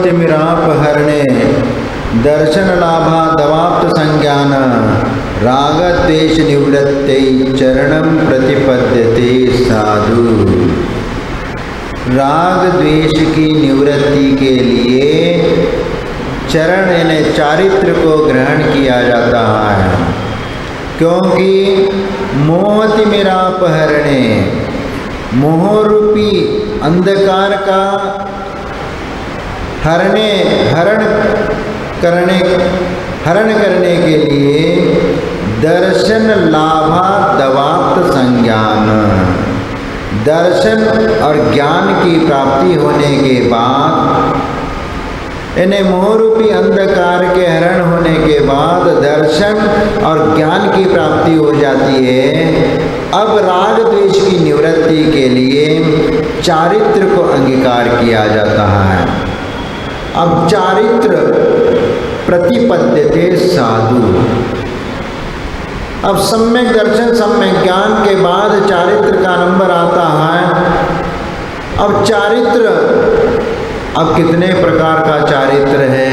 मोहतिमिरापहरणे दर्शन लाभा दवाप्त संज्ञान राग द्वेष निवृत्ते चरणम प्रतिपद्यते साधु। राग द्वेष की निवृत्ति के लिए चरण यानी चारित्र को ग्रहण किया जाता है, क्योंकि मोहतिमिरापहरणे मोह रूपी अंधकार का हरण करने के लिए दर्शन लाभा दवाप्त संज्ञान, दर्शन और ज्ञान की प्राप्ति होने के बाद इन्हें मोहरूपी अंधकार के हरण होने के बाद दर्शन और ज्ञान की प्राप्ति हो जाती है। अब राग द्वेष की निवृत्ति के लिए चारित्र को अंगीकार किया जाता है। अब चारित्र प्रतिपद्यते साधु। अब सम्यक दर्शन सम्यक ज्ञान के बाद चारित्र का नंबर आता है। अब चारित्र, अब कितने प्रकार का चारित्र है?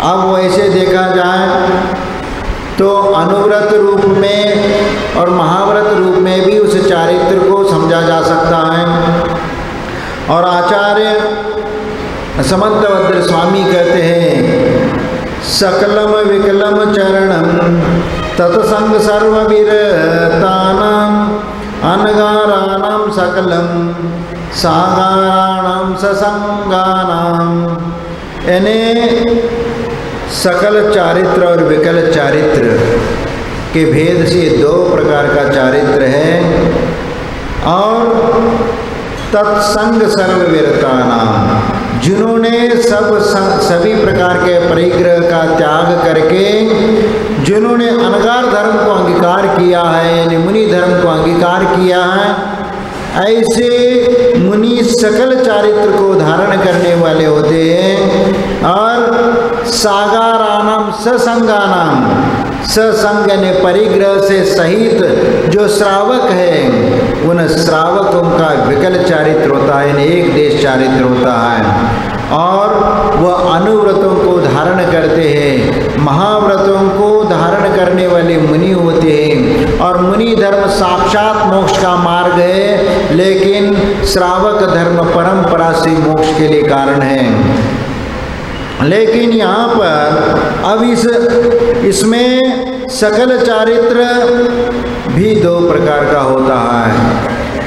अब वैसे देखा जाए तो अनुव्रत रूप में और महाव्रत रूप में भी उस चारित्र को समझा जा सकता है। और आचार्य समंतभद्र स्वामी कहते हैं सकलम विकलम चरणम तत्संग सर्वविरतानाम अनगाराणाम सकलम सागाराणाम ससंगानाम। यानी सकल चारित्र और विकल चारित्र के भेद से दो प्रकार का चारित्र है। और तत्संग सर्वविरतानाम, जिन्होंने सभी प्रकार के परिग्रह का त्याग करके जिन्होंने अनगार धर्म को अंगीकार किया है, यानी मुनि धर्म को अंगीकार किया है, ऐसे मुनि सकल चारित्र को धारण करने वाले होते हैं। और सागारानाम ससंगानाम, ससंग ने परिग्रह से सहित जो श्रावक है उन श्रावकों का विकल चारित्र होता है, एक देश चारित्र होता है। और वह अनुव्रतों को धारण करते हैं, महाव्रतों को धारण करने वाले मुनि होते हैं। और मुनि धर्म साक्षात मोक्ष का मार्ग है, लेकिन श्रावक धर्म परंपरा से मोक्ष के लिए कारण है। लेकिन यहाँ पर अब इसमें सकल चारित्र भी दो प्रकार का होता है,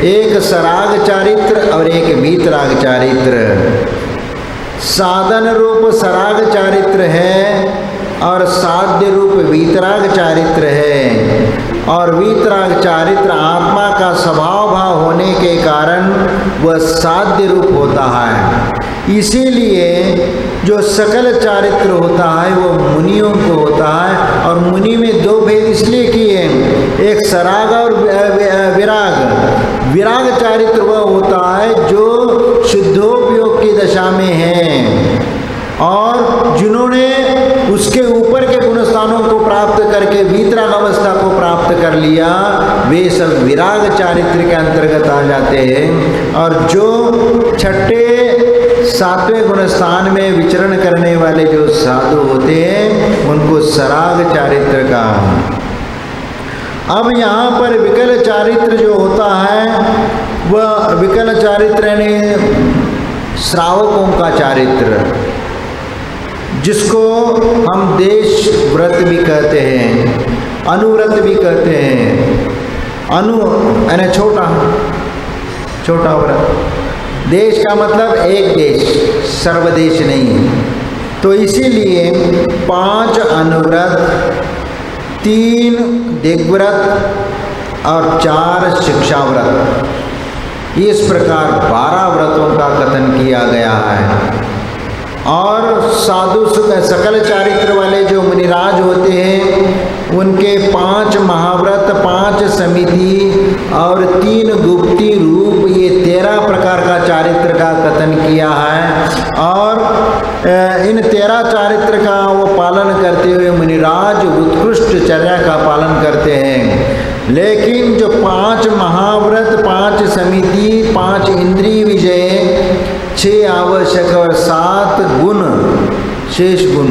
एक सराग चारित्र और एक वीतराग चारित्र। साधन रूप सराग चारित्र है और साध्य रूप वीतराग चारित्र है। और वीतराग चारित्र आत्मा का स्वभाव भाव होने के कारण वह साध्य रूप होता है। इसीलिए जो सकल चारित्र होता है वो मुनियों को होता है। और मुनि में दो भेद इसलिए किए, एक सराग और विराग। विराग चारित्र वह होता है जो शुद्धोपयोग की दशा में है और जिन्होंने उसके ऊपर के गुणस्थानों को प्राप्त करके वीतराग अवस्था को प्राप्त कर लिया, वे सब विराग चारित्र के अंतर्गत आ जाते हैं। और जो छठे सातवें गुणस्थान में विचरण करने वाले जो साधु होते हैं उनको सराग चारित्र का। अब यहाँ पर विकल चारित्र जो होता है वह विकल चारित्र यानी श्रावकों का चारित्र, जिसको हम देश व्रत भी कहते हैं, अनुव्रत भी कहते हैं। अनु यानी छोटा व्रत। देश का मतलब एक देश, सर्वदेश नहीं। तो इसीलिए 5 अनुव्रत, 3 दिग्व्रत और 4 शिक्षाव्रत, इस प्रकार 12 व्रतों का कथन किया गया है। और साधु सकल चारित्र वाले जो मुनिराज होते हैं उनके 5 महाव्रत, 5 समिति और 3 गुप्ती रूप, ये 13 प्रकार का चारित्र का कथन किया है। और इन 13 चारित्र का वो पालन करते हुए मुनिराज उत्कृष्ट चर्या का पालन करते हैं। लेकिन जो 5 महाव्रत, 5 समिति, 5 इंद्रिय विजय, 6 6 आवश्यक और 7 गुण, शेष गुण,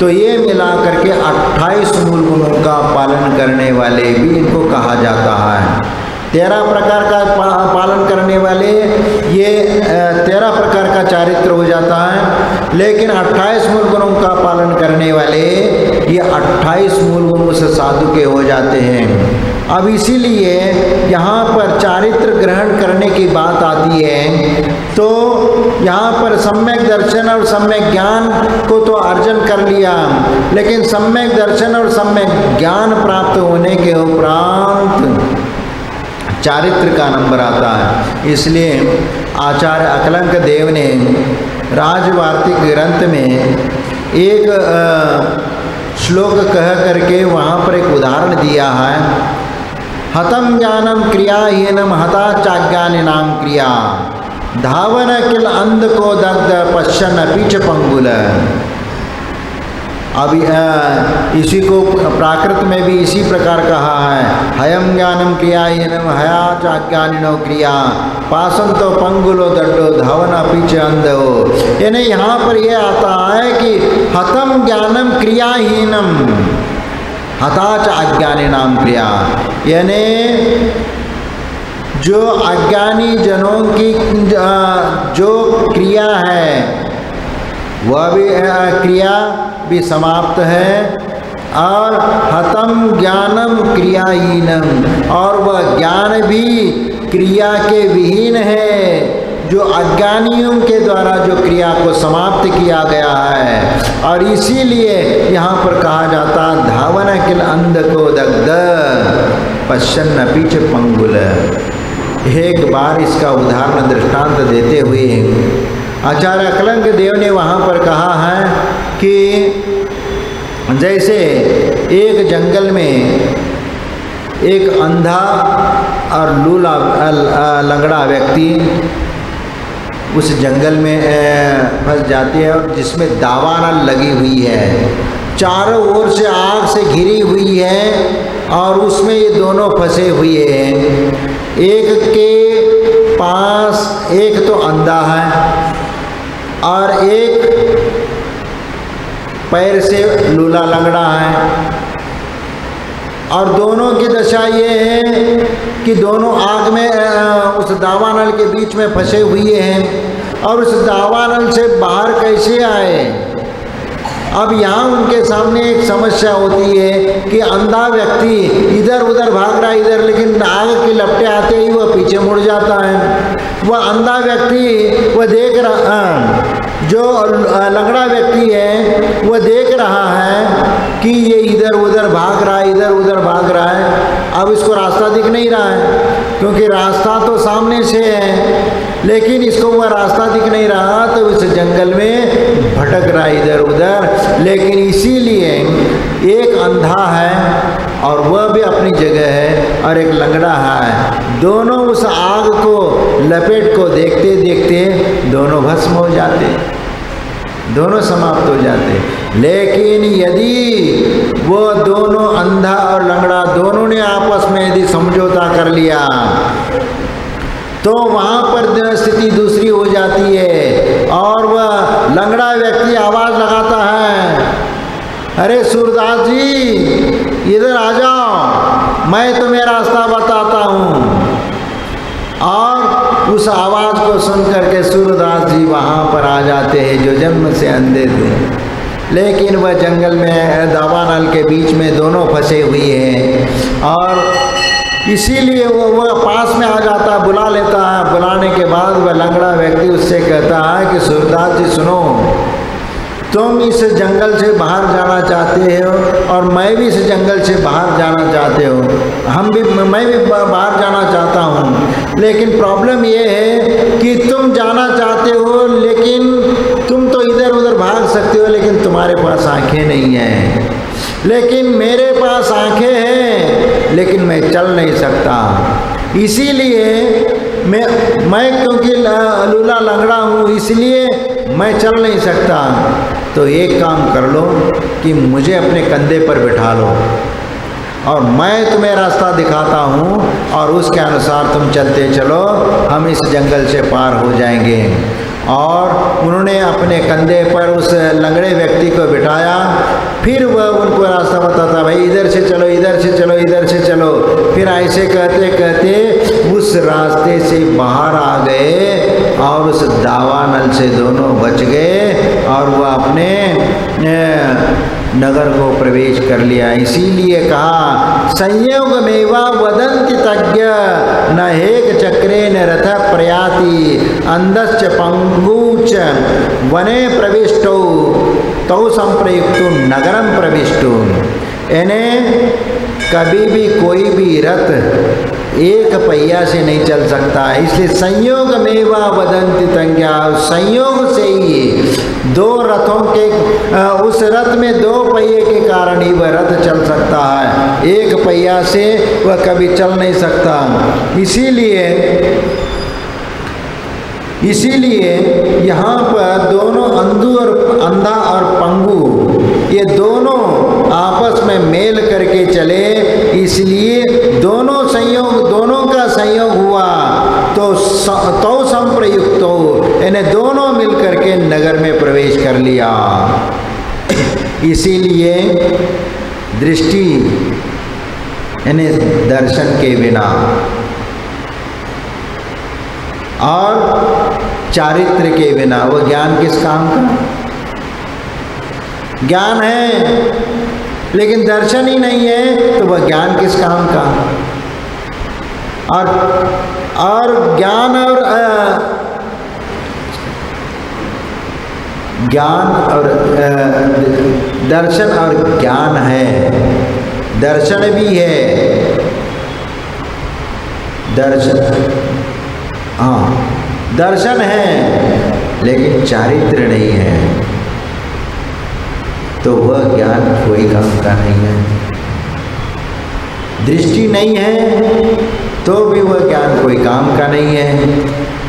तो ये मिला करके 28 मूल गुणों का पालन करने वाले भी इनको कहा जाता है। 13 प्रकार का पालन करने वाले ये 13 प्रकार का चारित्र हो जाता है, लेकिन 28 मूल गुणों का पालन करने वाले ये 28 मूल गुणों से साधु के हो जाते हैं। अब इसीलिए यहाँ पर चारित्र ग्रहण करने की बात आती है, तो यहाँ पर सम्यक दर्शन और सम्यक ज्ञान को तो अर्जन कर लिया, लेकिन सम्यक दर्शन और सम्यक ज्ञान प्राप्त होने के उपरांत चारित्र का नंबर आता है। इसलिए आचार्य अकलंक देव ने राजवार्तिक ग्रंथ में एक श्लोक कह करके वहाँ पर एक उदाहरण दिया है। हतम ज्ञानम क्रियाहीनम हता चाज्ञानिनाम क्रिया, धावन किल अंध को दग्ध पश्चन पीछ पंगुल। अभी इसी को प्राकृत में भी इसी प्रकार कहा है, हयम ज्ञानम क्रियाहीनम हया चाज्ञानिनो क्रिया, पासन तो पंगुलो दड्डो धावन पीछे अंध हो। यानी यहाँ पर यह आता है कि हतम ज्ञानम क्रियाहीनम हताच अज्ञानी नाम क्रिया, यानी जो अज्ञानी जनों की जो क्रिया है वह भी क्रिया भी समाप्त है, और हतम ज्ञानम क्रियाहीनम, और वह ज्ञान भी क्रिया के विहीन है, जो अज्ञानियों के द्वारा जो क्रिया को समाप्त किया गया है। और इसीलिए यहाँ पर कहा जाता धावन किल अंध को दग्ध पश्चन्न पीछ पंगुल। एक बार इसका उदाहरण दृष्टांत देते हुए आचार्य अकलंक देव ने वहाँ पर कहा है कि जैसे एक जंगल में एक अंधा और लूला लंगड़ा व्यक्ति उस जंगल में फंस जाती है, और जिसमें दावानल लगी हुई है, चारों ओर से आग से घिरी हुई है, और उसमें ये दोनों फंसे हुए हैं। एक के पास एक तो अंधा है और एक पैर से लूला लंगड़ा है, और दोनों की दशा ये है कि दोनों आग में उस दावानल के बीच में फंसे हुए हैं, और उस दावानल से बाहर कैसे आए। अब यहाँ उनके सामने एक समस्या होती है कि अंधा व्यक्ति इधर उधर भाग रहा है इधर, लेकिन आग की लपटें आते ही वह पीछे मुड़ जाता है। वह अंधा व्यक्ति वह देख रहा, जो लंगड़ा व्यक्ति है वह देख रहा है कि ये इधर उधर भाग रहा है, इधर उधर भाग रहा है। अब इसको रास्ता दिख नहीं रहा है, क्योंकि रास्ता तो सामने से है, लेकिन इसको वह रास्ता दिख नहीं रहा, तो इस जंगल में भटक रहा है इधर उधर। लेकिन इसीलिए एक अंधा है और वह भी अपनी जगह है, और एक लंगड़ा है, दोनों उस आग को लपेट को देखते देखते दोनों भस्म हो जाते, दोनों समाप्त हो जाते। लेकिन यदि वो दोनों अंधा और लंगड़ा दोनों ने आपस में यदि समझौता कर लिया, तो वहाँ पर स्थिति दूसरी हो जाती है, और वह लंगड़ा व्यक्ति आवाज़ लगाता है, अरे सूरदास जी इधर आ जाओ, मैं तुम्हें रास्ता बताता हूँ। और उस आवाज़ को सुन करके सूरदास जी वहाँ पर आ जाते हैं, जो जन्म से अंधे थे, लेकिन वह जंगल में दावानल के बीच में दोनों फंसे हुए हैं, और इसीलिए वह पास में आ जाता, बुला लेता है। बुलाने के बाद वह लंगड़ा व्यक्ति उससे कहता है कि सूरदास जी सुनो, तुम इस जंगल से बाहर जाना चाहते हो, और मैं भी इस जंगल से बाहर जाना चाहते हो, मैं भी बाहर जाना चाहता हूँ, लेकिन प्रॉब्लम ये है कि तुम जाना चाहते हो, लेकिन तुम तो इधर उधर भाग सकते हो, लेकिन तुम्हारे पास आंखें नहीं हैं, लेकिन मेरे पास आंखें हैं, लेकिन मैं चल नहीं सकता। इसीलिए मैं क्योंकि लूला लंगड़ा हूँ, इसलिए मैं चल नहीं सकता। तो एक काम कर लो कि मुझे अपने कंधे पर बिठा लो, और मैं तुम्हें रास्ता दिखाता हूँ, और उसके अनुसार तुम चलते चलो, हम इस जंगल से पार हो जाएंगे। और उन्होंने अपने कंधे पर उस लंगड़े व्यक्ति को बिठाया। फिर वह उनको रास्ता बताता, भाई इधर से चलो, इधर से चलो, इधर से चलो। फिर ऐसे कहते कहते उस रास्ते से बाहर आ गए और उस दावानल से दोनों बच गए और वह अपने नगर को प्रवेश कर लिया। इसीलिए कहा संयोगमेवा वदन्ति तज्ञ न हेक चक्रे न रथ प्रयाति अंधश्च पंगुच वने प्रविष्टौ तौ संप्रयुक्तो नगरम प्रविष्टो। यानी कभी भी कोई भी रथ एक पहिया से नहीं चल सकता, इसलिए संयोग मेवा वदन्ति तज्ञा, संयोग से ही दो रथों के उस रथ में दो पहिए के कारण ही वह रथ चल सकता है, एक पहिया से वह कभी चल नहीं सकता। इसीलिए यहाँ पर दोनों अंधा और पंगु ये दोनों आपस में मेल करके चले, इसलिए दोनों का संयोग हुआ तो संप्रयुक्त हो, यानी दोनों मिलकर के नगर में प्रवेश कर लिया। इसीलिए दृष्टि यानी दर्शन के बिना और चारित्र के बिना वो ज्ञान किस काम का? ज्ञान है लेकिन दर्शन ही नहीं है तो वह ज्ञान किस काम का? और ज्ञान और दर्शन और ज्ञान है, दर्शन भी है, दर्शन है लेकिन चारित्र नहीं है तो वह ज्ञान कोई काम का नहीं है। दृष्टि नहीं है तो भी वह ज्ञान कोई काम का नहीं है,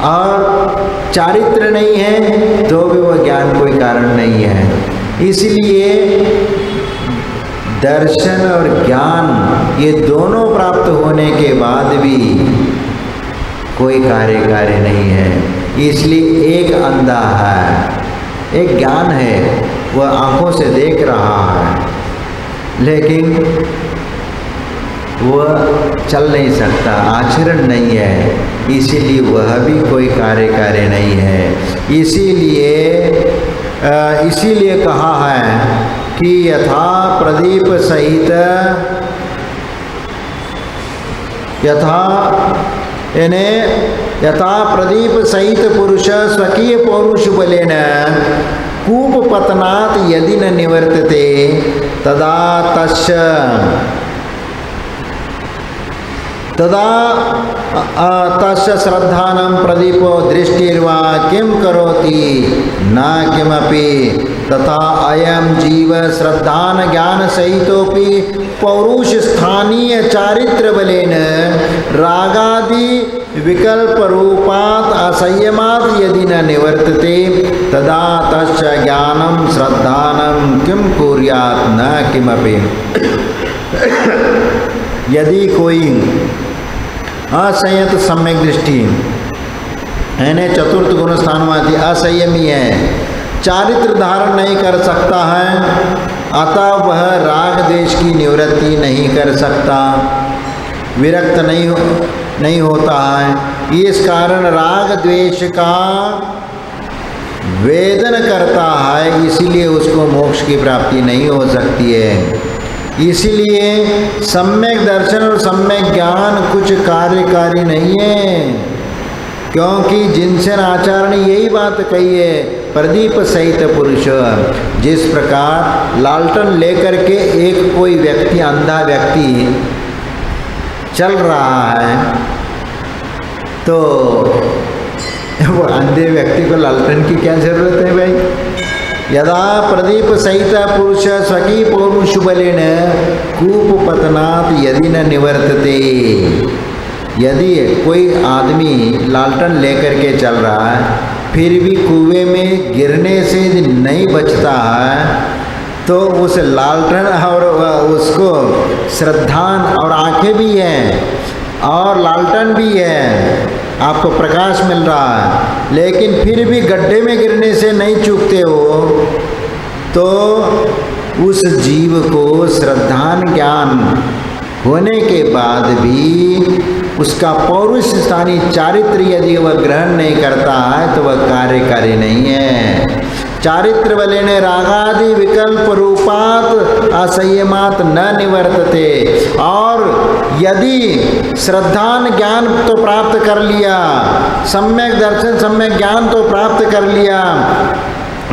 और चारित्र नहीं है तो भी वह ज्ञान कोई कारण नहीं है। इसलिए दर्शन और ज्ञान ये दोनों प्राप्त होने के बाद भी कोई कार्य नहीं है। इसलिए एक अंधा है, एक ज्ञान है, वह आंखों से देख रहा है लेकिन वह चल नहीं सकता, आचरण नहीं है, इसीलिए वह भी कोई कार्य नहीं है। इसीलिए कहा है कि यथा प्रदीप सहित यथा प्रदीप सहित पुरुष स्वकीय पौरुष बलेन कूप पतनात् यदि न निवर्तते तदा तस्य श्रद्धानं प्रदीपो दृष्टिर्वा किं करोति न किमपि तथा अयं जीव श्रद्धान ज्ञान सहितोपि पौरुष स्थानीय चारित्र बलेन रागादि विकल्प रूपात् असंयमात् यदि न निवर्तते तदा तस्य ज्ञानं श्रद्धानं किं कुर्यात् न किमपि। यदि कोई असंयत सम्यक दृष्टि यानी चतुर्थ गुण स्थानवादी असंयमी है, चारित्र धारण नहीं कर सकता है, अतः वह राग द्वेष की निवृत्ति नहीं कर सकता, विरक्त नहीं होता है। इस कारण राग द्वेष का वेदन करता है, इसीलिए उसको मोक्ष की प्राप्ति नहीं हो सकती है। इसीलिए सम्यक दर्शन और सम्यक ज्ञान कुछ कार्यकारी नहीं है, क्योंकि जिनसे आचार्य ने यही बात कही है, प्रदीप सहित पुरुष। जिस प्रकार लालटन लेकर के एक कोई व्यक्ति, अंधा व्यक्ति चल रहा है, तो वो अंधे व्यक्ति को लालटन की क्या जरूरत है भाई? यदा प्रदीप सहित पुरुष स्वकी पौरुष बलेन कूप पतनात् यदि न निवर्तते। यदि कोई आदमी लालटन लेकर के चल रहा है फिर भी कुएं में गिरने से नहीं बचता है, तो उस लालटन और उसको श्रद्धान और आंखें भी हैं और लालटन भी है, आपको प्रकाश मिल रहा है, लेकिन फिर भी गड्ढे में गिरने से नहीं चूकते हो, तो उस जीव को श्रद्धान ज्ञान होने के बाद भी उसका पौरुष स्थानीय चारित्र यदि वह ग्रहण नहीं करता है तो वह कार्यकारी नहीं है। चारित्र बलेने रागादि विकल्प रूपात असंयमात न निवर्तते। और यदि श्रद्धान ज्ञान तो प्राप्त कर लिया, सम्यक दर्शन सम्यक ज्ञान तो प्राप्त कर लिया,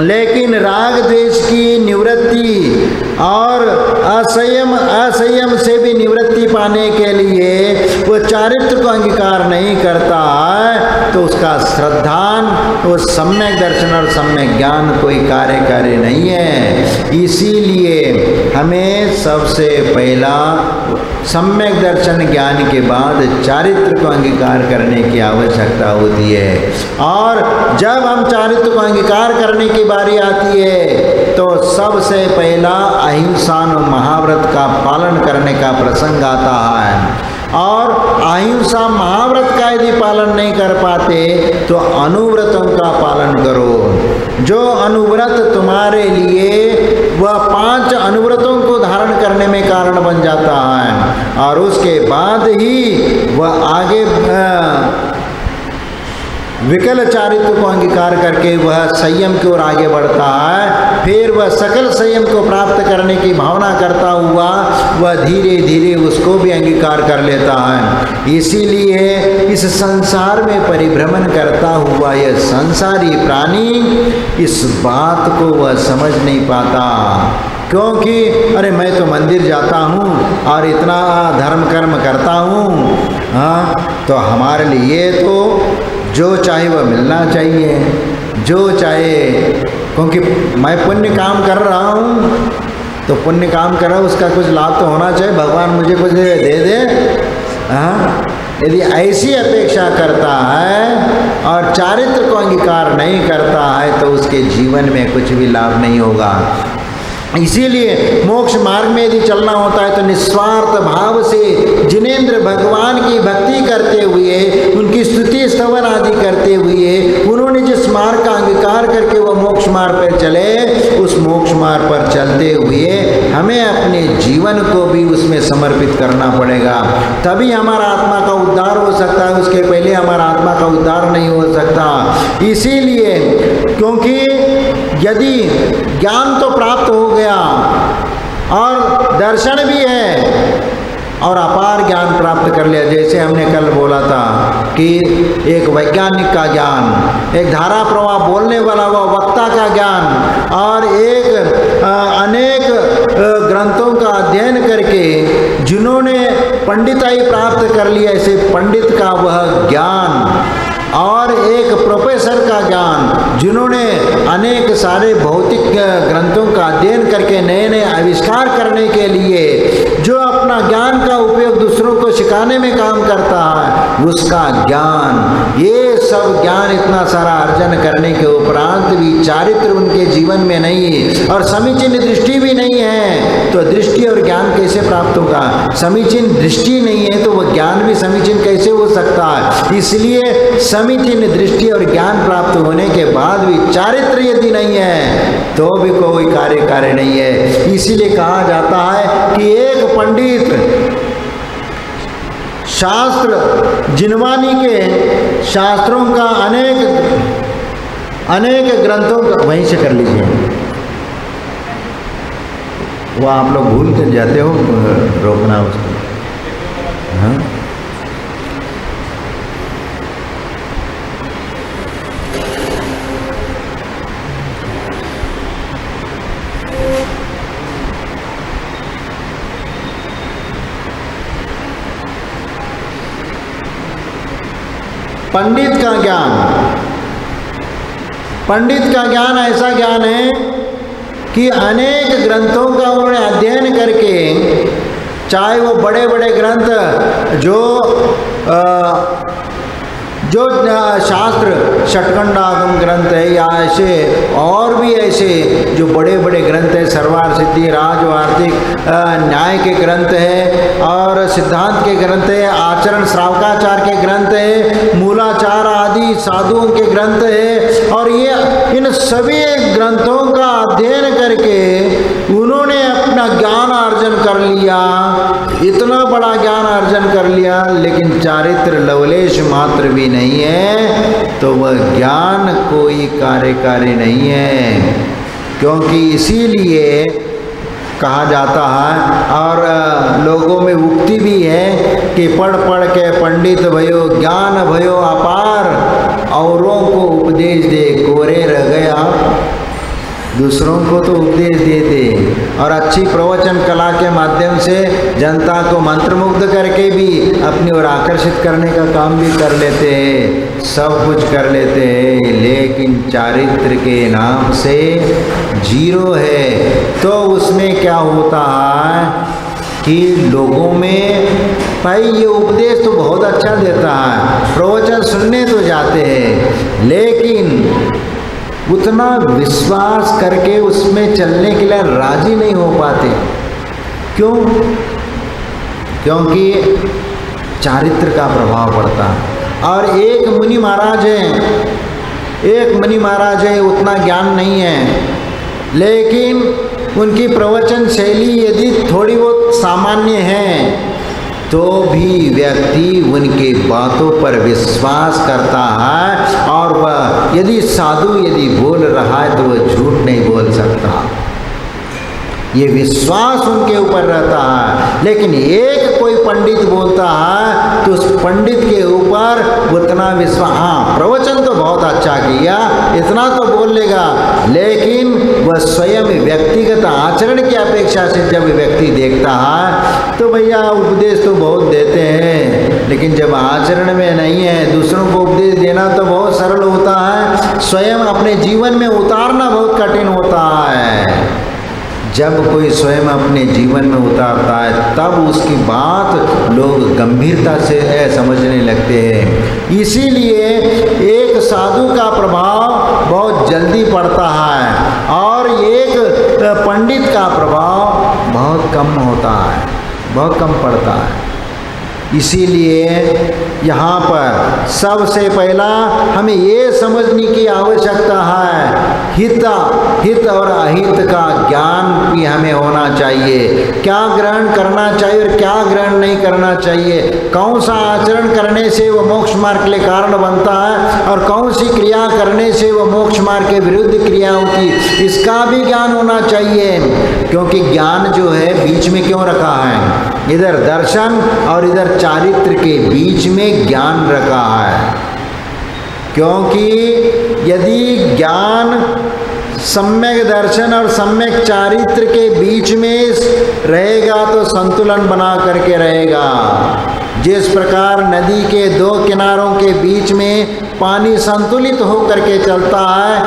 लेकिन राग द्वेष की निवृत्ति और असंयम से भी निवृत्ति पाने के लिए वो चारित्र को अंगीकार नहीं करता है, तो उसका श्रद्धान, वो सम्यक दर्शन और सम्यक ज्ञान कोई कार्यकारी नहीं है। इसीलिए हमें सबसे पहला सम्यक दर्शन ज्ञान के बाद चारित्र को अंगीकार करने की आवश्यकता होती है। और जब हम चारित्र को अंगीकार करने की बारी आती है तो सबसे पहला अहिंसा महाव्रत का पालन करने का प्रसंग आता है। और अहिंसा महाव्रत का यदि पालन नहीं कर पाते तो अनुव्रतों का पालन करो। जो अनुव्रत तुम्हारे लिए वह 5 अनुव्रतों को धारण करने में कारण बन जाता है, और उसके बाद ही वह आगे विकल चारित्र को अंगीकार करके वह संयम की ओर आगे बढ़ता है। फिर वह सकल संयम को प्राप्त करने की भावना करता हुआ वह धीरे धीरे उसको भी अंगीकार कर लेता है। इसीलिए इस संसार में परिभ्रमण करता हुआ यह संसारी प्राणी इस बात को वह समझ नहीं पाता, क्योंकि अरे मैं तो मंदिर जाता हूँ और इतना धर्म कर्म करता हूँ, हाँ, तो हमारे लिए तो जो चाहे वह मिलना चाहिए, जो चाहे, क्योंकि मैं पुण्य काम कर रहा हूँ तो पुण्य काम कर रहा हूँ, उसका कुछ लाभ तो होना चाहिए, भगवान मुझे कुछ दे दे। हाँ, यदि ऐसी अपेक्षा करता है और चारित्र को अंगीकार नहीं करता है तो उसके जीवन में कुछ भी लाभ नहीं होगा। इसीलिए मोक्ष मार्ग में यदि चलना होता है तो निस्वार्थ भाव से जिनेंद्र भगवान की भक्ति करते हुए, उनकी स्तुति स्तवन आदि करते हुए, उन्होंने जिस मार्ग का अंगीकार करके वह मोक्ष मार्ग पर चले, उस मोक्ष मार्ग पर चलते हुए हमें अपने जीवन को भी उसमें समर्पित करना पड़ेगा, तभी हमारा आत्मा का उद्धार हो सकता है। उसके पहले हमारा आत्मा का उद्धार नहीं हो सकता। इसीलिए क्योंकि यदि ज्ञान तो प्राप्त हो गया और दर्शन भी है और अपार ज्ञान प्राप्त कर लिया, जैसे हमने कल बोला था कि एक वैज्ञानिक का ज्ञान, एक धारा प्रवाह बोलने वाला वह वक्ता का ज्ञान, और एक अनेक ग्रंथों का अध्ययन करके जिन्होंने पंडिताई प्राप्त कर लिया, ऐसे पंडित का वह ज्ञान, और एक प्रोफेसर का ज्ञान जिन्होंने अनेक सारे भौतिक ग्रंथों का अध्ययन करके नए नए आविष्कार करने के लिए जो अपना ज्ञान का उपयोग दूसरों को सिखाने में काम करता है, उसका ज्ञान, ये सब ज्ञान इतना सारा अर्जन करने के उपरांत भी चारित्र उनके जीवन में नहीं और समीचीन दृष्टि भी नहीं है, तो दृष्टि और ज्ञान कैसे प्राप्त होगा? समीचीन दृष्टि नहीं है तो वह ज्ञान भी समीचीन कैसे हो सकता है? इसलिए समीचीन दृष्टि और ज्ञान प्राप्त होने के बाद भी चारित्र यदि नहीं है तो भी कोई कार्य नहीं है। इसीलिए कहा जाता है कि एक पंडित शास्त्र जिनवानी के शास्त्रों का अनेक ग्रंथों का, वहीं से कर लीजिए, वो आप लोग भूल कर जाते हो रोकना उसको। हाँ, पंडित का ज्ञान ऐसा ज्ञान है कि अनेक ग्रंथों का उन्होंने अध्ययन करके, चाहे वो बड़े बड़े ग्रंथ जो जो शास्त्र षटखंडागम ग्रंथ है या ऐसे और भी ऐसे जो बड़े बड़े ग्रंथ है, सर्वार सिद्धि राजवार्तिक न्याय के ग्रंथ है और सिद्धांत के ग्रंथ है, आचरण श्रावकाचार के ग्रंथ है, मूलाचार आदि साधुओं के ग्रंथ है, और ये इन सभी ग्रंथों का अध्ययन करके उन्होंने अपना ज्ञान अर्जन कर लिया, इतना बड़ा ज्ञान अर्जन कर लिया, लेकिन चारित्र लवलेश मात्र भी नहीं है, तो वह ज्ञान कोई कार्यकारी नहीं है। क्योंकि इसीलिए कहा जाता है और लोगों में उक्ति भी है कि पढ़ पढ़ के पंडित भयो, ज्ञान भयो अपार, औरों को उपदेश दे कोरे रह गया। दूसरों को तो उपदेश देते और अच्छी प्रवचन कला के माध्यम से जनता को मंत्रमुग्ध करके भी अपनी ओर आकर्षित करने का काम भी कर लेते हैं, सब कुछ कर लेते हैं, लेकिन चारित्र के नाम से जीरो है। तो उसमें क्या होता है कि लोगों में भाई ये उपदेश तो बहुत अच्छा देता है, प्रवचन सुनने तो जाते हैं, लेकिन उतना विश्वास करके उसमें चलने के लिए राजी नहीं हो पाते। क्यों? क्योंकि चारित्र का प्रभाव पड़ता है। और एक मुनि महाराज है, उतना ज्ञान नहीं है, लेकिन उनकी प्रवचन शैली यदि थोड़ी बहुत सामान्य है तो भी व्यक्ति उनके बातों पर विश्वास करता है, और वह यदि साधु यदि बोल रहा है तो वह झूठ नहीं बोल सकता, ये विश्वास उनके ऊपर रहता है। लेकिन एक कोई पंडित बोलता है तो उस पंडित के ऊपर उतना विश्वास, हाँ प्रवचन तो बहुत अच्छा किया, इतना तो बोल लेगा, लेकिन वह स्वयं व्यक्तिगत आचरण की अपेक्षा से जब व्यक्ति देखता है तो भैया उपदेश तो बहुत देते हैं, लेकिन जब आचरण में नहीं है, दूसरों को उपदेश देना तो बहुत सरल होता है, स्वयं अपने जीवन में उतारना बहुत कठिन होता है। जब कोई स्वयं अपने जीवन में उतारता है तब उसकी बात लोग गंभीरता से समझने लगते हैं। इसीलिए एक साधु का प्रभाव बहुत जल्दी पड़ता है और एक पंडित का प्रभाव बहुत कम होता है, बहुत कम पड़ता है। इसीलिए यहाँ पर सबसे पहला हमें ये समझने की आवश्यकता है, हित और अहित का ज्ञान भी हमें होना चाहिए। क्या ग्रहण करना चाहिए और क्या ग्रहण नहीं करना चाहिए, कौन सा आचरण करने से वो मोक्ष मार्ग के लिए कारण बनता है और कौन सी क्रिया करने से वो मोक्ष मार्ग के विरुद्ध क्रिया होती, इसका भी ज्ञान होना चाहिए। क्योंकि ज्ञान जो है बीच में क्यों रखा है, इधर दर्शन और इधर चारित्र के बीच में ज्ञान रखा है। क्योंकि यदि ज्ञान सम्यक दर्शन और सम्यक चारित्र के बीच में रहेगा तो संतुलन बना करके रहेगा। जिस प्रकार नदी के दो किनारों के बीच में पानी संतुलित होकर के चलता है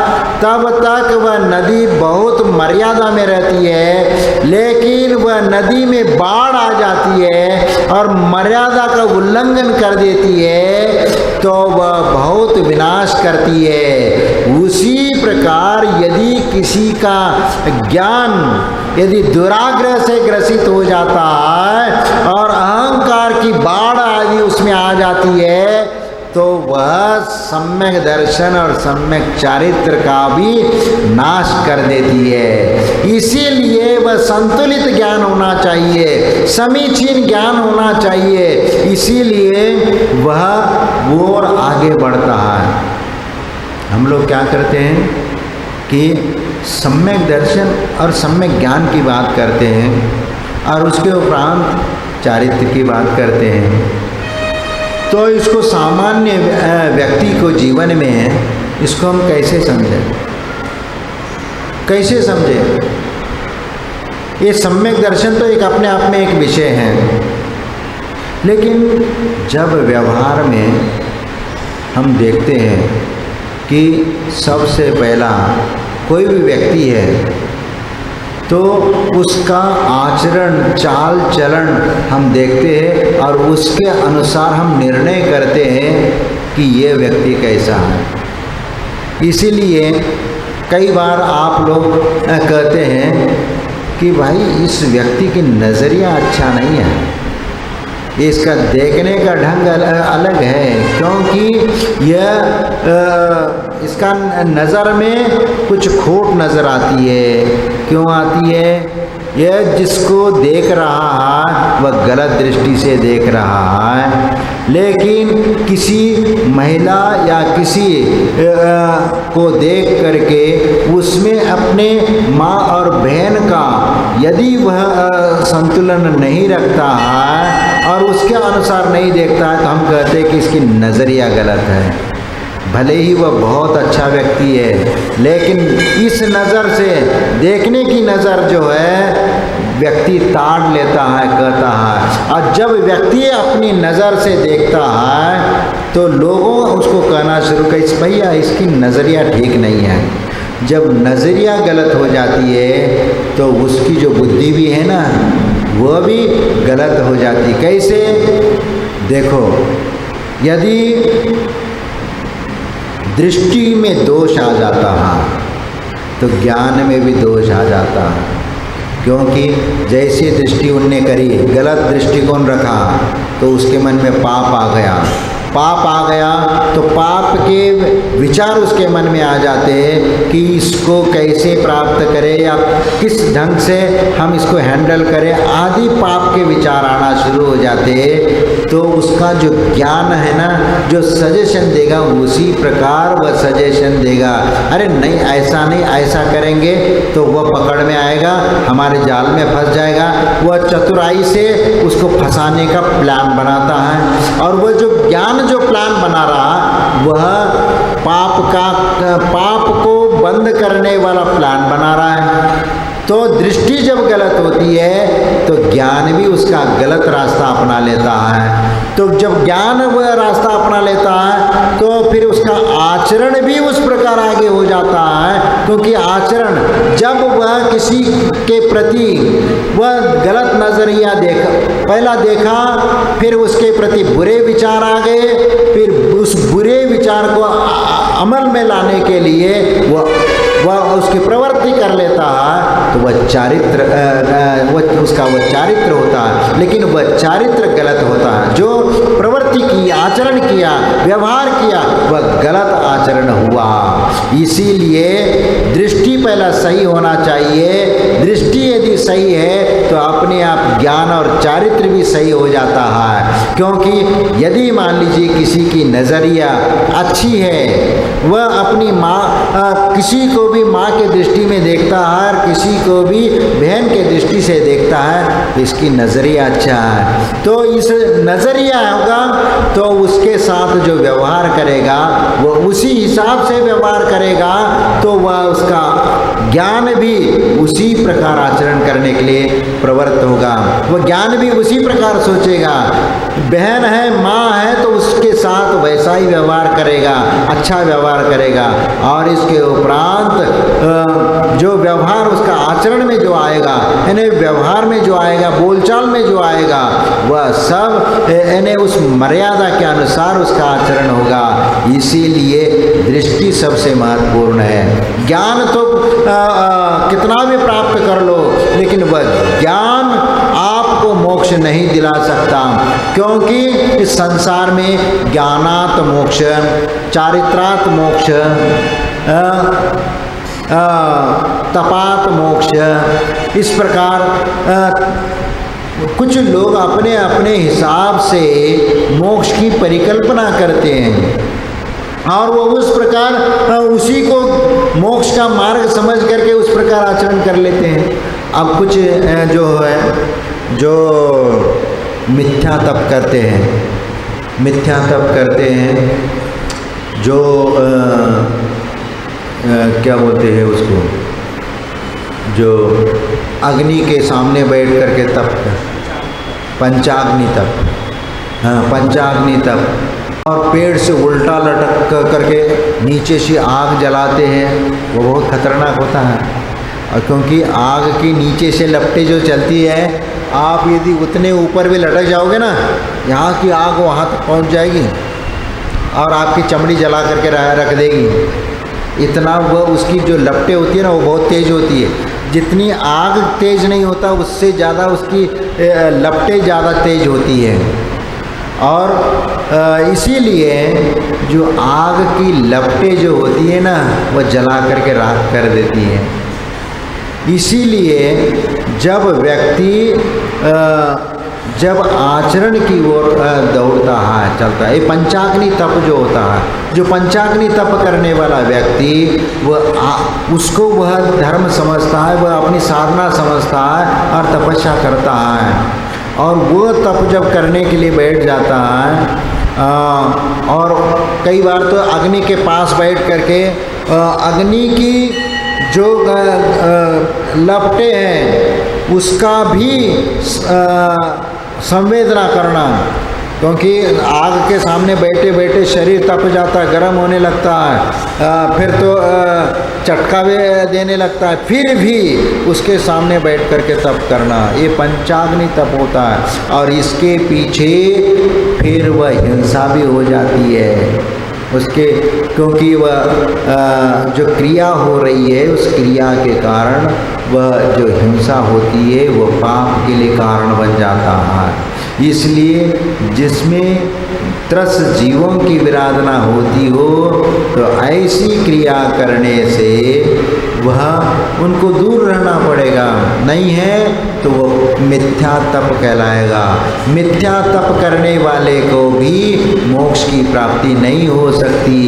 तब तक वह नदी बहुत मर्यादा में रहती है, लेकिन वह नदी में बाढ़ आ जाती है और मर्यादा का उल्लंघन कर देती है तो वह बहुत विनाश करती है। उसी प्रकार यदि किसी का ज्ञान यदि दुराग्रह से ग्रसित हो जाता है और अहंकार की बाढ़ आदि उसमें आ जाती है तो वह सम्यक दर्शन और सम्यक चारित्र का भी नाश कर देती है। इसीलिए वह संतुलित ज्ञान होना चाहिए, समीचीन ज्ञान होना चाहिए, इसीलिए वह वो और आगे बढ़ता है। हम लोग क्या करते हैं कि सम्यक दर्शन और सम्यक ज्ञान की बात करते हैं और उसके उपरांत चारित्र की बात करते हैं। तो इसको सामान्य व्यक्ति को जीवन में इसको हम कैसे समझें, कैसे समझें? ये सम्यक दर्शन तो एक अपने आप में एक विषय है, लेकिन जब व्यवहार में हम देखते हैं कि सबसे पहला कोई भी व्यक्ति है तो उसका आचरण चाल चलन हम देखते हैं और उसके अनुसार हम निर्णय करते हैं कि ये व्यक्ति कैसा है। इसीलिए कई बार आप लोग कहते हैं कि भाई इस व्यक्ति की नज़रिया अच्छा नहीं है, इसका देखने का ढंग अलग है, क्योंकि यह इसका नज़र में कुछ खोट नज़र आती है। क्यों आती है? यह जिसको देख रहा है वह गलत दृष्टि से देख रहा है, लेकिन किसी महिला या किसी को देख करके उसमें अपने माँ और बहन का यदि वह संतुलन नहीं रखता है और उसके अनुसार नहीं देखता है, तो हम कहते हैं कि इसकी नज़रिया गलत है। भले ही वह बहुत अच्छा व्यक्ति है, लेकिन इस नज़र से देखने की नज़र जो है व्यक्ति ताड़ लेता है, कहता है। और जब व्यक्ति अपनी नज़र से देखता है तो लोगों उसको कहना शुरू कर, भैया इसकी नज़रिया ठीक नहीं है। जब नज़रिया गलत हो जाती है तो उसकी जो बुद्धि भी है ना वह भी गलत हो जाती। कैसे? देखो, यदि दृष्टि में दोष आ जाता है तो ज्ञान में भी दोष आ जाता है, क्योंकि जैसी दृष्टि उनने करी, गलत दृष्टिकोण रखा, तो उसके मन में पाप आ गया। पाप आ गया तो पाप के विचार उसके मन में आ जाते हैं कि इसको कैसे प्राप्त करें या किस ढंग से हम इसको हैंडल करें, आदि पाप के विचार आना शुरू हो जाते हैं। तो उसका जो ज्ञान है ना, जो सजेशन देगा उसी प्रकार वह सजेशन देगा। अरे नहीं, ऐसा नहीं, ऐसा करेंगे तो वह पकड़ में आएगा, हमारे जाल में फंस जाएगा। वह चतुराई से उसको फंसाने का प्लान बनाता है, और वह जो ज्ञान जो प्लान बना रहा वह पाप को बंद करने वाला प्लान बना रहा है। तो दृष्टि जब गलत होती है तो ज्ञान भी उसका गलत रास्ता अपना लेता है। तो जब ज्ञान वह रास्ता अपना लेता है तो फिर उसका आचरण भी उस प्रकार आगे हो जाता है, क्योंकि आचरण जब वह किसी के प्रति वह गलत नज़रिया पहला देखा, फिर उसके प्रति बुरे विचार आ गए, फिर उस बुरे विचार को अमल में लाने के लिए वह उसकी प्रवृत्ति कर लेता है, तो वह चारित्र उसका वह चारित्र होता है। लेकिन वह चारित्र गलत होता है। जो प्रवृत्ति की, आचरण किया, व्यवहार किया, वह गलत आचरण हुआ। इसीलिए दृष्टि पहला सही होना चाहिए। दृष्टि यदि सही है तो अपने आप ज्ञान और चारित्र भी सही हो जाता है। क्योंकि यदि मान लीजिए किसी की नज़रिया अच्छी है, वह अपनी माँ किसी को भी माँ के दृष्टि में देखता है और किसी को भी बहन के दृष्टि से देखता है, तो इसकी नज़रिया अच्छा है। तो इस नज़रिया होगा तो उसके साथ जो व्यवहार करेगा वो उसी हिसाब से व्यवहार करेगा, तो वह उसका ज्ञान भी उसी प्रकार आचरण करने के लिए प्रवृत्त होगा। वह ज्ञान भी उसी प्रकार सोचेगा। बहन है, माँ है, तो उसके साथ वैसा ही व्यवहार करेगा, अच्छा व्यवहार करेगा। और इसके उपरांत जो व्यवहार उसका आचरण में जो आएगा, यानी व्यवहार में जो आएगा, बोलचाल में जो आएगा, वह सब यानी उस मर्यादा के अनुसार उसका आचरण होगा। इसीलिए दृष्टि सबसे महत्वपूर्ण है। ज्ञान तो कितना भी प्राप्त कर लो, लेकिन वह ज्ञान आपको मोक्ष नहीं दिला सकता, क्योंकि इस संसार में ज्ञानात मोक्ष, चारित्रात मोक्ष, तपात मोक्ष, इस प्रकार कुछ लोग अपने अपने हिसाब से मोक्ष की परिकल्पना करते हैं और वो उस प्रकार उसी को मोक्ष का मार्ग समझ करके उस प्रकार आचरण कर लेते हैं। अब कुछ जो है जो मिथ्या तप करते हैं, मिथ्या तप करते हैं, जो क्या बोलते हैं उसको, जो अग्नि के सामने बैठ करके तप, पंचाग्नि तप, हाँ पंचाग्नि तप, और पेड़ से उल्टा लटक करके नीचे से आग जलाते हैं, वो बहुत खतरनाक होता है। और क्योंकि आग की नीचे से लपटें जो चलती है, आप यदि उतने ऊपर भी लटक जाओगे ना, यहाँ की आग वहाँ तक पहुँच जाएगी। और आपकी चमड़ी जला करके रख देगी। इतना वह उसकी जो लपटें होती है ना वो बहुत तेज़ होती है। जितनी आग तेज़ नहीं होता उससे ज़्यादा उसकी लपटें ज़्यादा तेज़ होती है। और इसीलिए जो आग की लपटें जो होती है ना वह जला करके राख कर देती है। इसीलिए जब व्यक्ति जब आचरण की ओर दौड़ता है, चलता है, ये पंचाग्नि तप जो होता है, जो पंचाग्नि तप करने वाला व्यक्ति उसको वह धर्म समझता है, वह अपनी साधना समझता है और तपस्या करता है। और वो तप जब करने के लिए बैठ जाता है और कई बार तो अग्नि के पास बैठ करके अग्नि की जो लपटें हैं उसका भी संवेदना करना, क्योंकि आग के सामने बैठे बैठे शरीर तप जाता है, गर्म होने लगता है, फिर तो चटका भी देने लगता है, फिर भी उसके सामने बैठ करके तप करना, ये पंचाग्नि तप होता है। और इसके पीछे फिर वह हिंसा भी हो जाती है उसके, क्योंकि वह जो क्रिया हो रही है उस क्रिया के कारण वह जो हिंसा होती है वह पाप के लिए कारण बन जाता है। इसलिए जिसमें 10 जीवों की विराधना होती हो तो ऐसी क्रिया करने से वह उनको दूर रहना पड़ेगा, नहीं है तो वो मिथ्या तप कहलाएगा। मिथ्या तप करने वाले को भी मोक्ष की प्राप्ति नहीं हो सकती।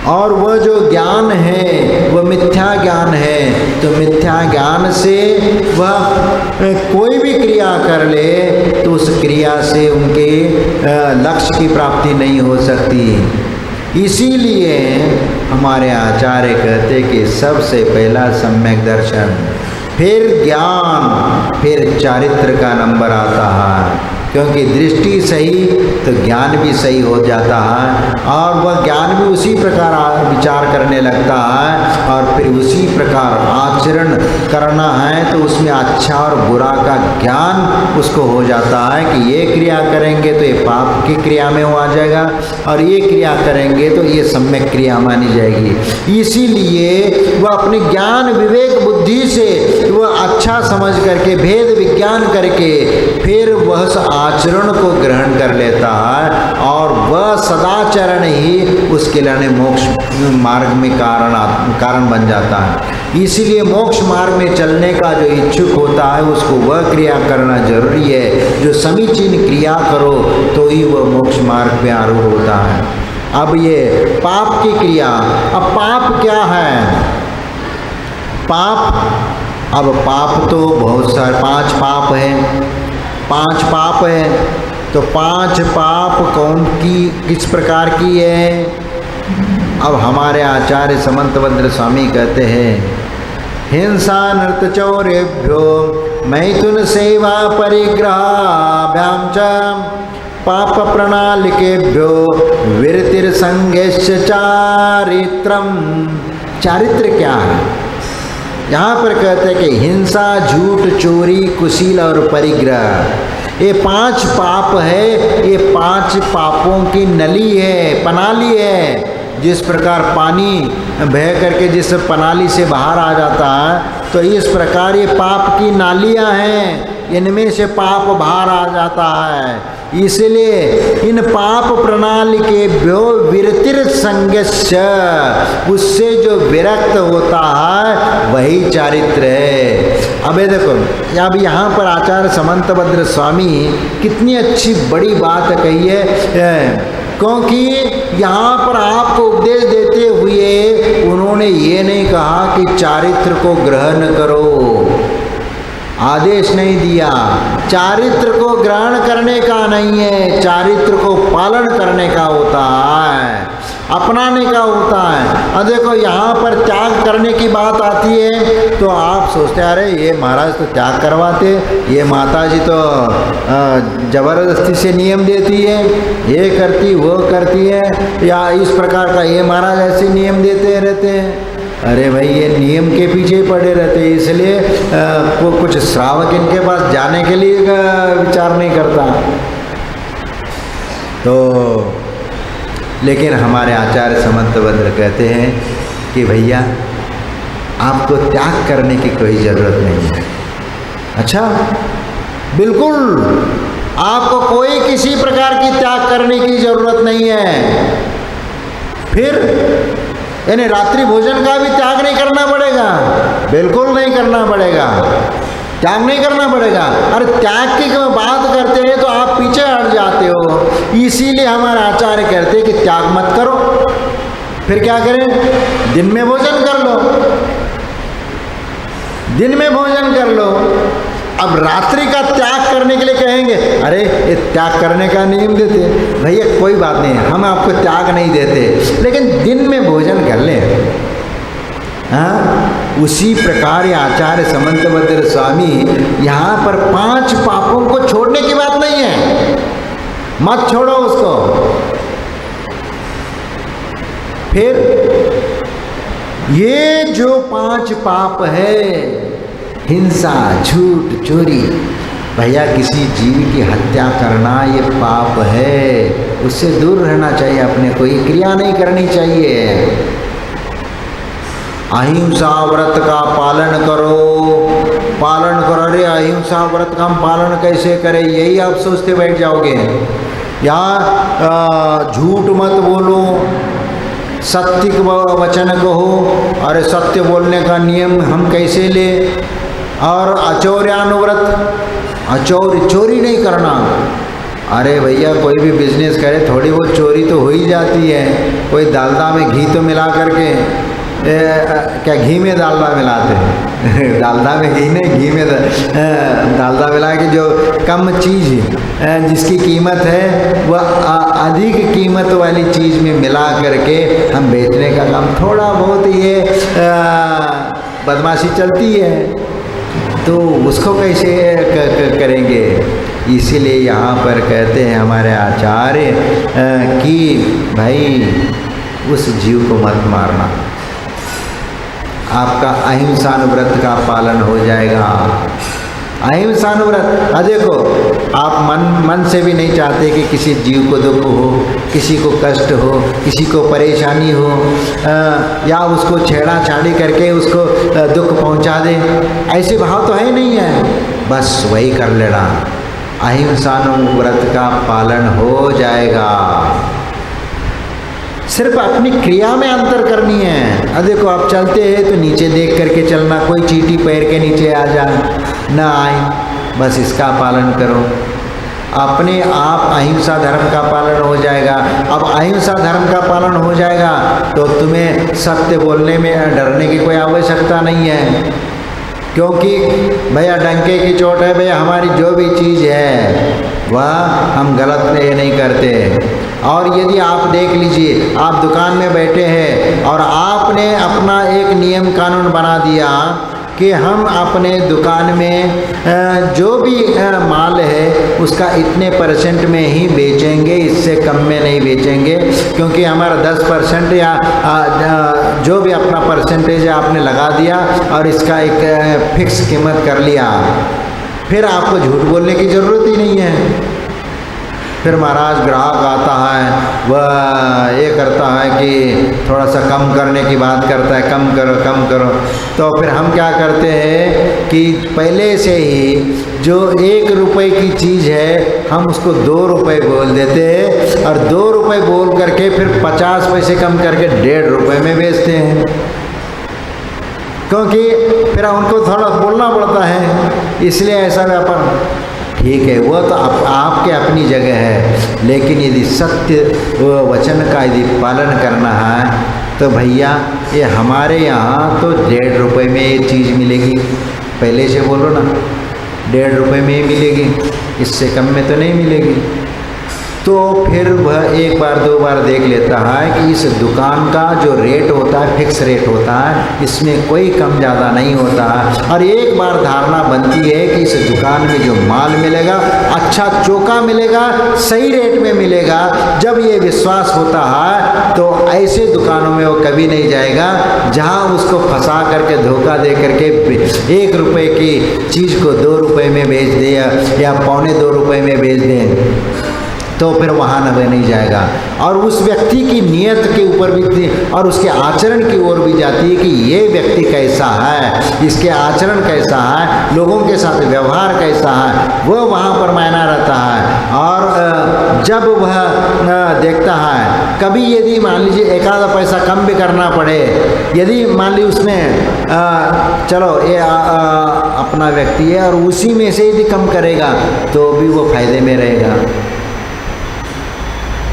और वह जो ज्ञान है वह मिथ्या ज्ञान है, तो मिथ्या ज्ञान से वह कोई भी क्रिया कर ले तो उस क्रिया से उनके लक्ष्य की प्राप्ति नहीं हो सकती। इसीलिए हमारे आचार्य कहते कि सबसे पहला सम्यक दर्शन, फिर ज्ञान, फिर चारित्र का नंबर आता है, क्योंकि दृष्टि सही तो ज्ञान भी सही हो जाता है और वह ज्ञान भी उसी प्रकार विचार करने लगता है और फिर उसी प्रकार आचरण करना है तो उसमें अच्छा और बुरा का ज्ञान उसको हो जाता है कि ये क्रिया करेंगे तो ये पाप की क्रिया में वो आ जाएगा और ये क्रिया करेंगे तो ये सम्यक क्रिया मानी जाएगी। इसीलिए वह अपने ज्ञान विवेक बुद्धि से वह अच्छा समझ करके भेद विज्ञान करके फिर वह आचरण को ग्रहण कर लेता है और वह सदाचरण ही उसके लिए मोक्ष मार्ग में कारण बन जाता है। इसीलिए मोक्ष मार्ग में चलने का जो इच्छुक होता है उसको वह क्रिया करना जरूरी है, जो समीचीन क्रिया करो तो ही वह मोक्ष में पे आरूढ़ होता है। अब ये पाप की क्रिया, अब पाप क्या है? अब पाप तो बहुत सारे 5 पाप हैं, 5 पाप है। तो 5 पाप किस प्रकार की है? अब हमारे आचार्य समंतभद्र स्वामी कहते हैं, हिंसा नृत्य चौरेभ्यो मैथुन सेवा परिग्रहाभ्याम च पाप प्रणालिकेभ्यो विरतिर्संगेश्च चारित्रम। चारित्र क्या है? यहाँ पर कहते हैं कि हिंसा, झूठ, चोरी, कुशील और परिग्रह, ये 5 पाप है। ये 5 पापों की नली है, पनाली है। जिस प्रकार पानी बह करके जिस पनाली से बाहर आ जाता है तो इस प्रकार ये पाप की नालियाँ हैं, इनमें से पाप बाहर आ जाता है। इसलिए इन पाप प्रणाली के व्यो विरतिर संगस्य, उससे जो विरक्त होता है वही चारित्र है। अब ये देखो, अब यहाँ पर आचार्य समंतभद्र स्वामी कितनी अच्छी बड़ी बात कही है, क्योंकि यहाँ पर आपको उपदेश देते हुए उन्होंने ये नहीं कहा कि चारित्र को ग्रहण करो, आदेश नहीं दिया। चारित्र को ग्रहण करने का नहीं है, चारित्र को पालन करने का होता है, अपनाने का होता है। अब देखो यहाँ पर त्याग करने की बात आती है तो आप सोचते हैं अरे ये महाराज तो त्याग करवाते, ये माता जी तो जबरदस्ती से नियम देती है, ये करती वो करती है, या इस प्रकार का ये महाराज ऐसे नियम देते रहते हैं। अरे भाई ये नियम के पीछे पड़े रहते हैं, इसलिए कुछ श्रावक इनके पास जाने के लिए विचार नहीं करता। तो लेकिन हमारे आचार्य समंतभद्र कहते हैं कि भैया आपको त्याग करने की कोई ज़रूरत नहीं है। अच्छा, बिल्कुल आपको कोई किसी प्रकार की त्याग करने की ज़रूरत नहीं है। फिर यानी रात्रि भोजन का भी त्याग नहीं करना पड़ेगा, बिल्कुल नहीं करना पड़ेगा, त्याग नहीं करना पड़ेगा। अरे त्याग की बात करते हैं तो आप पीछे हट जाते हो, इसीलिए हमारे आचार्य कहते हैं कि त्याग मत करो। फिर क्या करें? दिन में भोजन कर लो, दिन में भोजन कर लो। अब रात्रि का त्याग करने के लिए कहेंगे, अरे ये त्याग करने का नियम देते। भैया कोई बात नहीं, हम आपको त्याग नहीं देते, लेकिन दिन में भोजन कर लें। हाँ, उसी प्रकार आचार्य समंतभद्र स्वामी यहाँ पर 5 पापों को छोड़ने की बात नहीं है, मत छोड़ो उसको। फिर ये जो 5 पाप है, हिंसा, झूठ, चोरी, भैया किसी जीव की हत्या करना ये पाप है, उससे दूर रहना चाहिए, अपने कोई क्रिया नहीं करनी चाहिए। अहिंसा व्रत का पालन करो, पालन करो। अरे अहिंसा व्रत का हम पालन कैसे करें, यही आप सोचते बैठ जाओगे। या झूठ मत बोलो, सत्य वचन कहो। अरे सत्य बोलने का नियम हम कैसे ले। और अचौर्यानुव्रत, चोरी नहीं करना। अरे भैया कोई भी बिजनेस करे थोड़ी बहुत चोरी तो हो ही जाती है। कोई डालडा में घी तो मिला करके क्या घी में डालडा मिलाते हैं डालडा में घी नहीं, घी में डालडा मिला के जो कम चीज़ जिसकी कीमत है वह अधिक कीमत वाली चीज़ में मिला करके हम बेचने का काम, थोड़ा बहुत ये बदमाशी चलती है, तो उसको कैसे करेंगे। इसीलिए यहाँ पर कहते हैं हमारे आचार्य कि भाई उस जीव को मत मारना, आपका अहिंसानुव्रत का पालन हो जाएगा। अहिंसानुव्रत, देखो आप मन से भी नहीं चाहते कि किसी जीव को दुख हो, किसी को कष्ट हो, किसी को परेशानी हो, या उसको छेड़ा छाड़ी करके उसको दुख पहुंचा दे, ऐसे भाव तो है नहीं है। बस वही कर लेना, अहिंसानुव्रत का पालन हो जाएगा। सिर्फ अपनी क्रिया में अंतर करनी है। अब देखो आप चलते हैं तो नीचे देख करके चलना, कोई चींटी पैर के नीचे आ जाए ना आए, बस इसका पालन करो। अपने आप अहिंसा धर्म का पालन हो जाएगा। अब अहिंसा धर्म का पालन हो जाएगा तो तुम्हें सत्य बोलने में डरने की कोई आवश्यकता नहीं है, क्योंकि भैया डंके की चोट है, भैया हमारी जो भी चीज़ है वह हम गलत नहीं करते। और यदि आप देख लीजिए, आप दुकान में बैठे हैं और आपने अपना एक नियम कानून बना दिया कि हम अपने दुकान में जो भी माल है उसका इतने % में ही बेचेंगे, इससे कम में नहीं बेचेंगे, क्योंकि हमारा 10% या जो भी अपना परसेंटेज है आपने लगा दिया और इसका एक फिक्स कीमत कर लिया। फिर आपको झूठ बोलने की ज़रूरत ही नहीं है। फिर महाराज ग्राहक आता है, वह ये करता है कि थोड़ा सा कम करने की बात करता है, कम करो कम करो। तो फिर हम क्या करते हैं कि पहले से ही जो 1 रुपए की चीज़ है हम उसको 2 रुपए बोल देते हैं, और 2 रुपए बोल करके फिर 50 पैसे कम करके 1.5 रुपए में बेचते हैं, क्योंकि फिर उनको थोड़ा बोलना पड़ता है, इसलिए ऐसा व्यापार। ठीक है, वो तो आपके अपनी जगह है, लेकिन यदि सत्य वचन का यदि पालन करना है तो भैया ये हमारे यहाँ तो 1.5 रुपए में ये चीज़ मिलेगी। पहले से बोलो ना, 1.5 रुपए में ही मिलेगी, इससे कम में तो नहीं मिलेगी। तो फिर वह 1 बार 2 बार देख लेता है कि इस दुकान का जो रेट होता है फिक्स रेट होता है, इसमें कोई कम ज़्यादा नहीं होता है। और एक बार धारणा बनती है कि इस दुकान में जो माल मिलेगा अच्छा चोखा मिलेगा, सही रेट में मिलेगा। जब ये विश्वास होता है तो ऐसे दुकानों में वो कभी नहीं जाएगा जहाँ उसको फंसा करके धोखा दे करके 1 रुपए की चीज़ को 2 रुपए में बेच दे या 1.25 रुपए में बेच दें। तो फिर वहाँ नहीं जाएगा। और उस व्यक्ति की नीयत के ऊपर भी और उसके आचरण की ओर भी जाती है कि ये व्यक्ति कैसा है, इसके आचरण कैसा है, लोगों के साथ व्यवहार कैसा है, वह वहाँ पर मायना रहता है। और जब वह देखता है, कभी यदि मान लीजिए एक आधा पैसा कम भी करना पड़े, यदि मान ली उसमें चलो ये अपना व्यक्ति है और उसी में से यदि कम करेगा तो भी वो फायदे में रहेगा।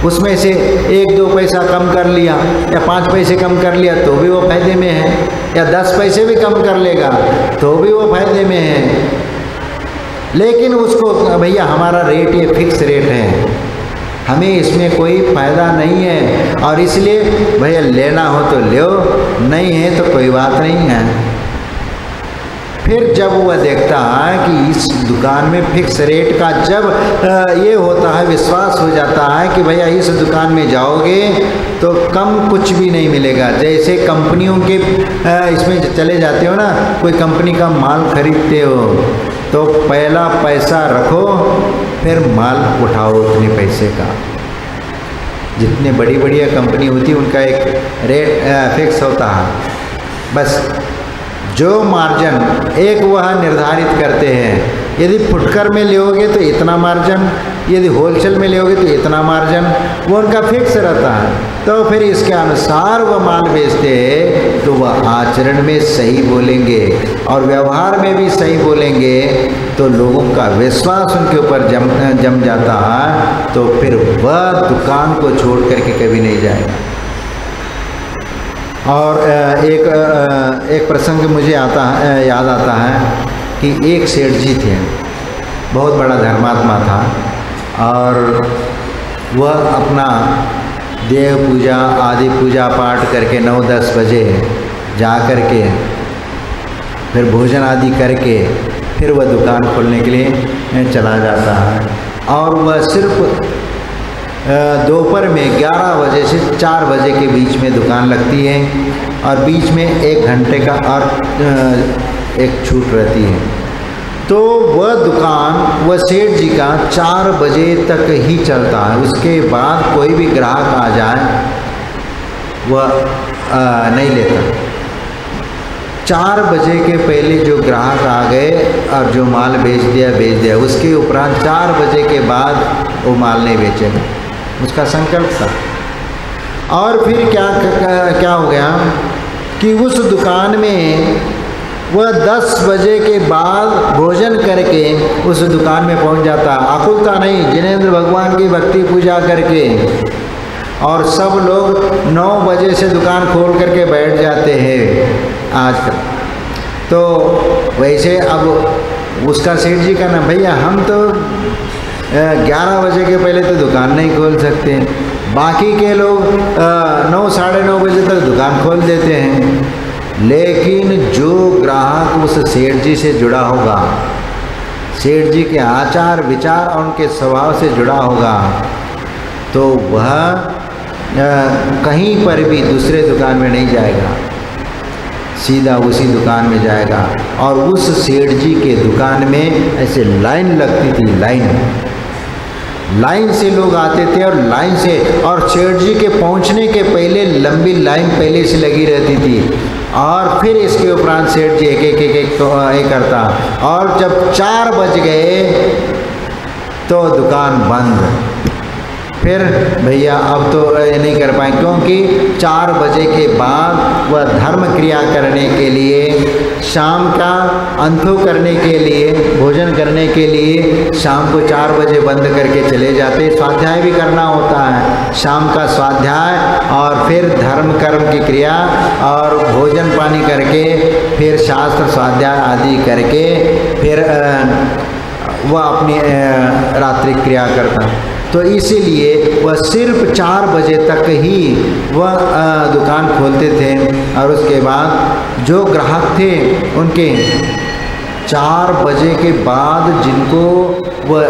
उसमें से 1-2 पैसा कम कर लिया या 5 पैसे कम कर लिया तो भी वो फायदे में है, या 10 पैसे भी कम कर लेगा तो भी वो फायदे में है। लेकिन उसको भैया हमारा रेट ये फिक्स रेट है, हमें इसमें कोई फ़ायदा नहीं है, और इसलिए भैया लेना हो तो लो, नहीं है तो कोई बात नहीं है। फिर जब वह देखता है कि इस दुकान में फिक्स रेट का जब ये होता है, विश्वास हो जाता है कि भैया इस दुकान में जाओगे तो कम कुछ भी नहीं मिलेगा। जैसे कंपनियों के इसमें चले जाते हो ना, कोई कंपनी का माल खरीदते हो तो पहला पैसा रखो फिर माल उठाओ उतने पैसे का। जितने बड़ी बढ़िया कंपनी होती है उनका एक रेट फिक्स होता है, बस जो मार्जिन एक वह निर्धारित करते हैं। यदि फुटकर में लोगे तो इतना मार्जिन, यदि होलसेल में लोगे तो इतना मार्जिन, वो उनका फिक्स रहता है। तो फिर इसके अनुसार वह माल बेचते हैं तो वह आचरण में सही बोलेंगे और व्यवहार में भी सही बोलेंगे, तो लोगों का विश्वास उनके ऊपर जम जाता है, तो फिर वह दुकान को छोड़ करके कभी नहीं जाएगा। और एक प्रसंग मुझे याद आता है कि एक सेठ जी थे, बहुत बड़ा धर्मात्मा था, और वह अपना देव पूजा आदि पूजा पाठ करके 9-10 बजे जा करके फिर भोजन आदि करके फिर वह दुकान खोलने के लिए चला जाता है। और वह सिर्फ दोपहर में 11 बजे से 4 बजे के बीच में दुकान लगती है, और बीच में 1 घंटे का और एक छूट रहती है। तो वह दुकान वह सेठ जी का 4 बजे तक ही चलता है, उसके बाद कोई भी ग्राहक आ जाए वह नहीं लेता। 4 बजे के पहले जो ग्राहक आ गए और जो माल बेच दिया, उसके उपरांत 4 बजे के बाद वो माल नहीं बेचेगा, उसका संकल्प था। और फिर क्या हो गया कि उस दुकान में वह 10 बजे के बाद भोजन करके उस दुकान में पहुंच जाता, आकुलता नहीं, जिनेंद्र भगवान की भक्ति पूजा करके, और सब लोग 9 बजे से दुकान खोल करके बैठ जाते हैं आजकल। तो वैसे अब उसका सेठ जी का ना, भैया हम तो 11 बजे के पहले तो दुकान नहीं खोल सकते, बाकी के लोग 9 साढ़े 9 बजे तक दुकान खोल देते हैं। लेकिन जो ग्राहक उस सेठ जी से जुड़ा होगा, सेठ जी के आचार विचार और उनके स्वभाव से जुड़ा होगा, तो वह कहीं पर भी दूसरे दुकान में नहीं जाएगा, सीधा उसी दुकान में जाएगा। और उस सेठ जी के दुकान में ऐसे लाइन लगती थी, लाइन से लोग आते थे, और लाइन से, और सेठ जी के पहुंचने के पहले लंबी लाइन पहले से लगी रहती थी, और फिर इसके उपरांत सेठ जी एक करता, और जब 4 बज गए तो दुकान बंद। फिर भैया अब तो ये नहीं कर पाए, क्योंकि 4 बजे के बाद वह धर्म क्रिया करने के लिए, शाम का अंथो करने के लिए, भोजन करने के लिए शाम को 4 बजे बंद करके चले जाते। स्वाध्याय भी करना होता है, शाम का स्वाध्याय, और फिर धर्म कर्म की क्रिया, और भोजन पानी करके फिर शास्त्र स्वाध्याय आदि करके फिर वह अपनी रात्रि क्रिया करता। तो इसीलिए वह सिर्फ 4 बजे तक ही वह दुकान खोलते थे, और उसके बाद जो ग्राहक थे उनके 4 बजे के बाद जिनको वह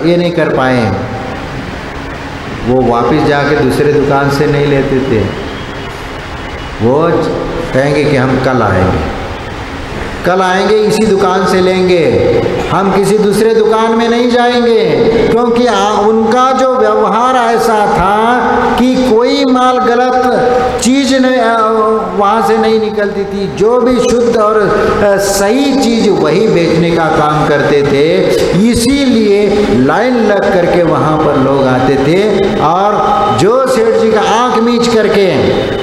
ये नहीं कर पाए, वो वापस जाके दूसरे दुकान से नहीं लेते थे, वो कहेंगे कि हम कल आएंगे इसी दुकान से लेंगे, हम किसी दूसरे दुकान में नहीं जाएंगे, क्योंकि उनका जो व्यवहार ऐसा था कि कोई माल गलत चीज़ वहाँ से नहीं निकलती थी। जो भी शुद्ध और सही चीज़ वही बेचने का काम करते थे। इसीलिए लाइन लग करके वहाँ पर लोग आते थे और जो सेठ जी का आँख मीच करके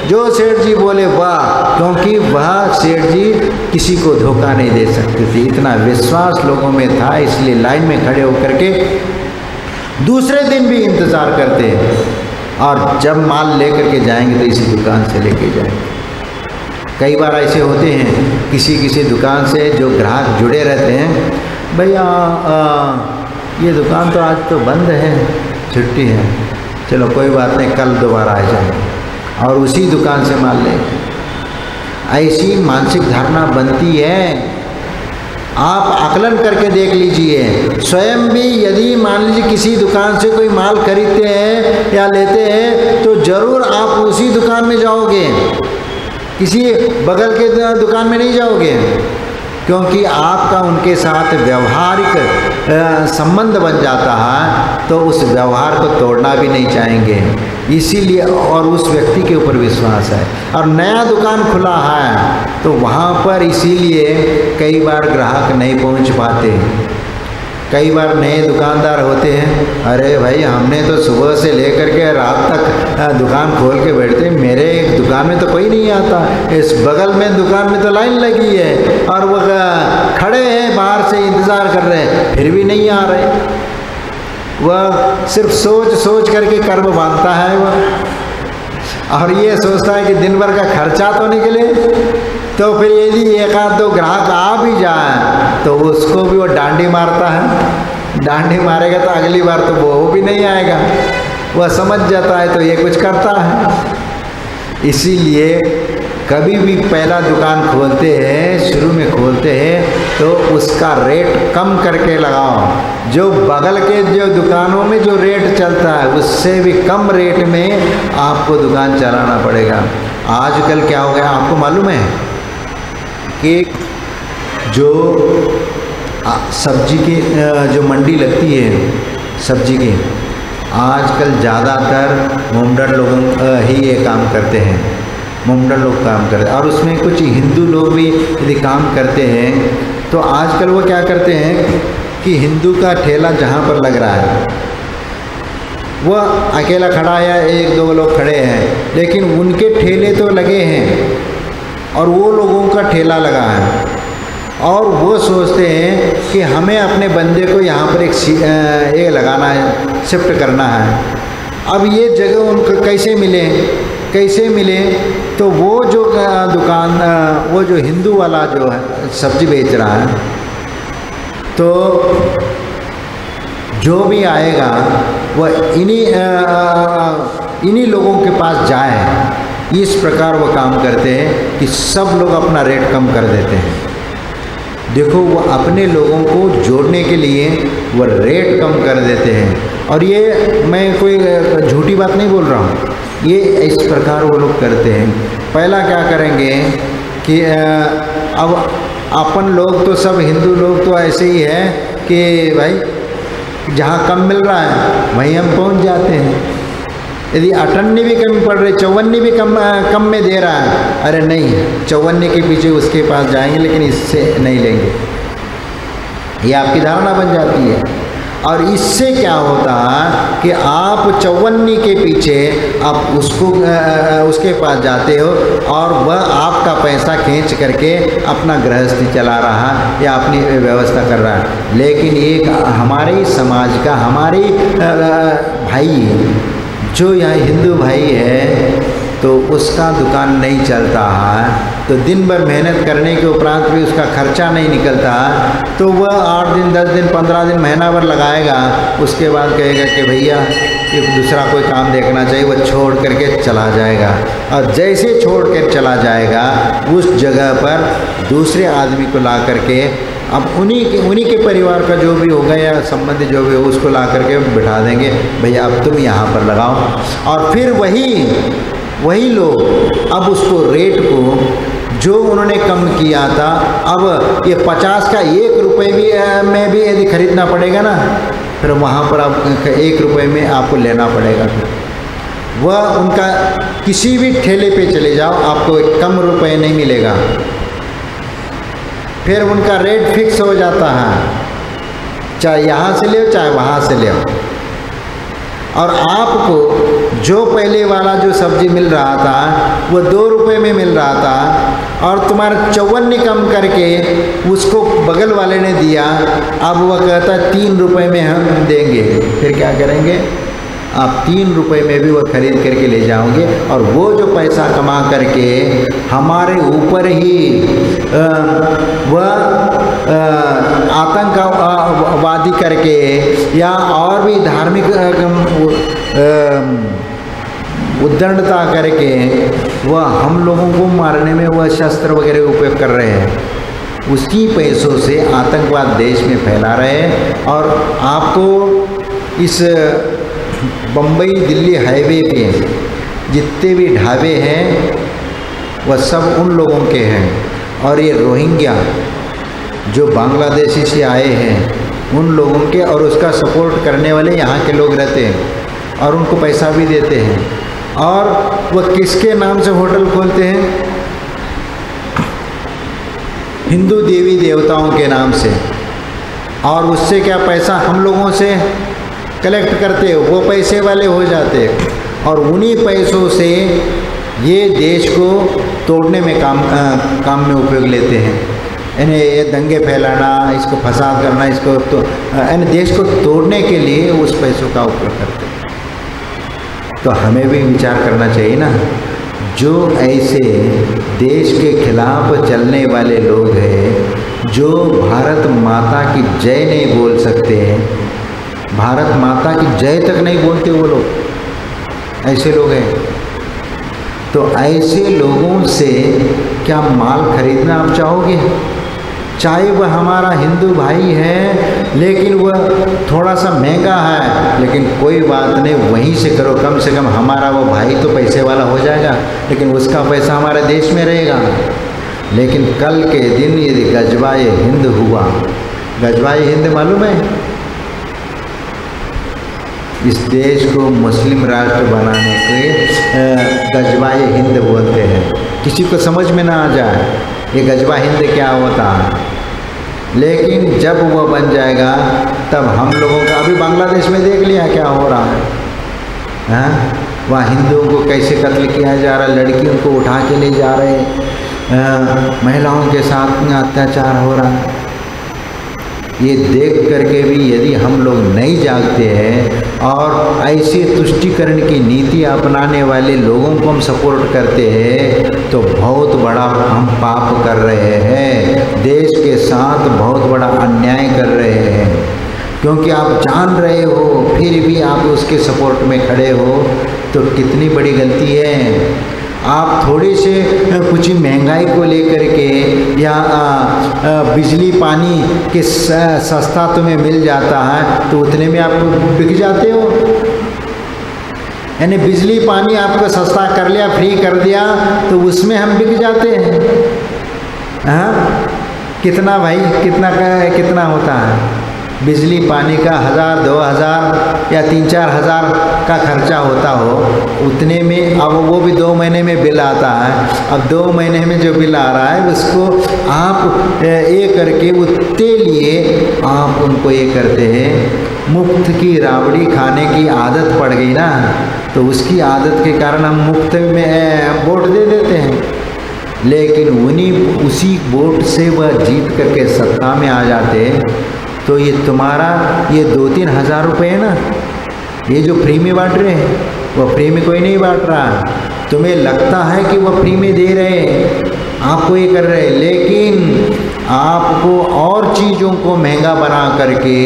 जो सेठ जी बोले वाह, क्योंकि वह सेठ जी किसी को धोखा नहीं दे सकते थे। इतना विश्वास लोगों में था, इसलिए लाइन में खड़े होकर के दूसरे दिन भी इंतज़ार करते हैं और जब माल लेकर के जाएंगे तो इसी दुकान से लेके जाएंगे। कई बार ऐसे होते हैं किसी दुकान से जो ग्राहक जुड़े रहते हैं, भैया ये दुकान तो आज तो बंद है, छुट्टी है, चलो कोई बात नहीं कल दोबारा आ जाए, और उसी दुकान से माल लें। ऐसी मानसिक धारणा बनती है। आप आकलन करके देख लीजिए, स्वयं भी यदि मान लीजिए किसी दुकान से कोई माल खरीदते हैं या लेते हैं तो ज़रूर आप उसी दुकान में जाओगे, किसी बगल के दुकान में नहीं जाओगे, क्योंकि आपका उनके साथ व्यवहारिक संबंध बन जाता है तो उस व्यवहार को तोड़ना भी नहीं चाहेंगे। इसीलिए और उस व्यक्ति के ऊपर विश्वास है। और नया दुकान खुला है तो वहाँ पर इसीलिए कई बार ग्राहक नहीं पहुँच पाते। कई बार नए दुकानदार होते हैं, अरे भाई हमने तो सुबह से लेकर के रात तक दुकान खोल के बैठते, मेरे दुकान में तो कोई नहीं आता, इस बगल में दुकान में तो लाइन लगी है और वो खड़े हैं बाहर से इंतज़ार कर रहे हैं, फिर भी नहीं आ रहे। वह सिर्फ सोच सोच करके कर्म बांधता है वह, और ये सोचता है कि दिन भर का खर्चा तो निकले। तो फिर यदि एक आध दो ग्राहक आ भी जाए तो उसको भी वो डांडी मारता है। डांडी मारेगा तो अगली बार तो वो भी नहीं आएगा, वह समझ जाता है तो ये कुछ करता है। इसीलिए कभी भी पहला दुकान खोलते हैं, शुरू में खोलते हैं तो उसका रेट कम करके लगाओ। जो बगल के जो दुकानों में जो रेट चलता है उससे भी कम रेट में आपको दुकान चलाना पड़ेगा। आजकल क्या हो गया आपको मालूम है कि जो सब्जी की जो मंडी लगती है सब्जी की, आजकल ज़्यादातर मुंडन लोग ही ये काम करते हैं, मुंडन लोग काम करते हैं। और उसमें कुछ हिंदू लोग भी यदि काम करते हैं तो आजकल वो क्या करते हैं कि हिंदू का ठेला जहाँ पर लग रहा है वह अकेला खड़ा है या एक दो लोग खड़े हैं, लेकिन उनके ठेले तो लगे हैं और वो लोगों का ठेला लगा है, और वो सोचते हैं कि हमें अपने बंदे को यहाँ पर एक लगाना है, शिफ्ट करना है। अब ये जगह उनको कैसे मिले तो वो जो दुकान वो जो हिंदू वाला जो है सब्जी बेच रहा है, तो जो भी आएगा वह इन्हीं लोगों के पास जाए। इस प्रकार वो काम करते हैं कि सब लोग अपना रेट कम कर देते हैं। देखो वो अपने लोगों को जोड़ने के लिए वो रेट कम कर देते हैं। और ये मैं कोई झूठी बात नहीं बोल रहा हूँ, ये इस प्रकार वो लोग करते हैं। पहला क्या करेंगे कि अब अपन लोग तो सब हिंदू लोग तो ऐसे ही है कि भाई जहाँ कम मिल रहा है वहीं हम पहुँच जाते हैं। यदि 58 भी कम पड़ रही, 54 भी कम में दे रहा है, अरे नहीं 54 के पीछे उसके पास जाएंगे लेकिन इससे नहीं लेंगे, ये आपकी धारणा बन जाती है। और इससे क्या होता है कि आप 54 के पीछे आप उसके पास जाते हो और वह आपका पैसा खींच करके अपना गृहस्थी चला रहा या अपनी व्यवस्था कर रहा है। लेकिन एक हमारे समाज का हमारे भाई जो यहाँ हिंदू भाई है तो उसका दुकान नहीं चलता है, तो दिन भर मेहनत करने के उपरांत भी उसका खर्चा नहीं निकलता, तो वह 8 दिन 10 दिन 15 दिन महीना भर लगाएगा, उसके बाद कहेगा कि भैया ये दूसरा कोई काम देखना चाहिए, वह छोड़ करके चला जाएगा। और जैसे छोड़ कर चला जाएगा उस जगह पर दूसरे आदमी को ला करके अब उन्हीं के परिवार का जो भी होगा या संबंधी जो भी हो उसको ला करके बिठा देंगे, भैया अब तुम यहाँ पर लगाओ। और फिर वही लोग अब उसको रेट को जो उन्होंने कम किया था, अब ये 50 का 1 रुपये भी में भी यदि खरीदना पड़ेगा ना फिर वहाँ पर आप 1 रुपये में आपको लेना पड़ेगा। फिर वह उनका किसी भी ठेले पे चले जाओ आपको कम रुपए नहीं मिलेगा। फिर उनका रेट फिक्स हो जाता है, चाहे यहाँ से ले चाहे वहाँ से ले। और आपको जो पहले वाला जो सब्जी मिल रहा था वो 2 रुपये में मिल रहा था और तुम्हारा 54 कम करके उसको बगल वाले ने दिया, अब वह कहता है 3 रुपये में हम देंगे। फिर क्या करेंगे आप? 3 रुपये में भी वह खरीद करके ले जाओगे और वो जो पैसा कमा करके हमारे ऊपर ही वह आतंकवादी करके या और भी धार्मिक उद्दंडता करके वह हम लोगों को मारने में वह शस्त्र वगैरह उपयोग कर रहे हैं। उसी पैसों से आतंकवाद देश में फैला रहे हैं। और आपको इस बम्बई दिल्ली हाईवे पे जितने भी ढाबे हैं वह सब उन लोगों के हैं। और ये रोहिंग्या जो बांग्लादेशी से आए हैं उन लोगों के, और उसका सपोर्ट करने वाले यहाँ के लोग रहते हैं और उनको पैसा भी देते हैं। और वह किसके नाम से होटल खोलते हैं? हिंदू देवी देवताओं के नाम से। और उससे क्या पैसा हम लोगों से कलेक्ट करते, वो पैसे वाले हो जाते और उन्हीं पैसों से ये देश को तोड़ने में काम में उपयोग लेते हैं। यानी ये दंगे फैलाना, इसको फसाद करना, इसको तो यानी देश को तोड़ने के लिए उस पैसों का उपयोग करते हैं। तो हमें भी विचार करना चाहिए ना, जो ऐसे देश के खिलाफ चलने वाले लोग हैं, जो भारत माता की जय नहीं बोल सकते हैं, भारत माता की जय तक नहीं बोलते वो लोग, ऐसे लोग हैं। तो ऐसे लोगों से क्या माल खरीदना आप चाहोगे? चाहे वह हमारा हिंदू भाई है लेकिन वह थोड़ा सा महंगा है, लेकिन कोई बात नहीं, वहीं से करो, कम से कम हमारा वो भाई तो पैसे वाला हो जाएगा, लेकिन उसका पैसा हमारे देश में रहेगा। लेकिन कल के दिन यदि गजवाए हिंद हुआ, गजवाए हिंद मालूम है? इस देश को मुस्लिम राष्ट्र बनाने के गजवाए हिंद बोलते हैं। किसी को समझ में ना आ जाए ये गजवा हिंद क्या होता है, लेकिन जब वह बन जाएगा तब हम लोगों का, अभी बांग्लादेश में देख लिया क्या हो रहा है, हाँ? वहाँ हिंदुओं को कैसे कत्ल किया जा रहा है, लड़कियों को उठा के ले जा रहे, महिलाओं के साथ में अत्याचार हो रहा है। ये देख करके भी यदि हम लोग नहीं जागते हैं और ऐसे तुष्टीकरण की नीति अपनाने वाले लोगों को हम सपोर्ट करते हैं तो बहुत बड़ा हम पाप कर रहे हैं, देश के साथ बहुत बड़ा अन्याय कर रहे हैं। क्योंकि आप जान रहे हो फिर भी आप उसके सपोर्ट में खड़े हो तो कितनी बड़ी गलती है। आप थोड़े से कुछ महंगाई को लेकर के या बिजली पानी के सस्ता तुम्हें मिल जाता है तो उतने में आप बिक जाते हो। यानी बिजली पानी आपको सस्ता कर लिया, फ्री कर दिया तो उसमें हम बिक जाते हैं। हाँ, कितना भाई, कितना होता है बिजली पानी का? 1000, 2000 या 3-4 हज़ार का खर्चा होता हो, उतने में अब वो भी 2 महीने में बिल आता है। अब 2 महीने में जो बिल आ रहा है उसको आप ये करके उतने लिए आप उनको ये करते हैं। मुफ्त की राबड़ी खाने की आदत पड़ गई ना, तो उसकी आदत के कारण हम मुफ्त में वोट दे देते हैं, लेकिन उसी वोट से वह जीत करके सत्ता में आ जाते हैं। तो ये तुम्हारा ये 2-3 हज़ार रुपये है ना, ये जो फ्री में बांट रहे हैं वह फ्री में कोई नहीं बांट रहा। तुम्हें लगता है कि वह फ्री में दे रहे हैं, आपको ये कर रहे हैं, लेकिन आपको और चीज़ों को महंगा बना करके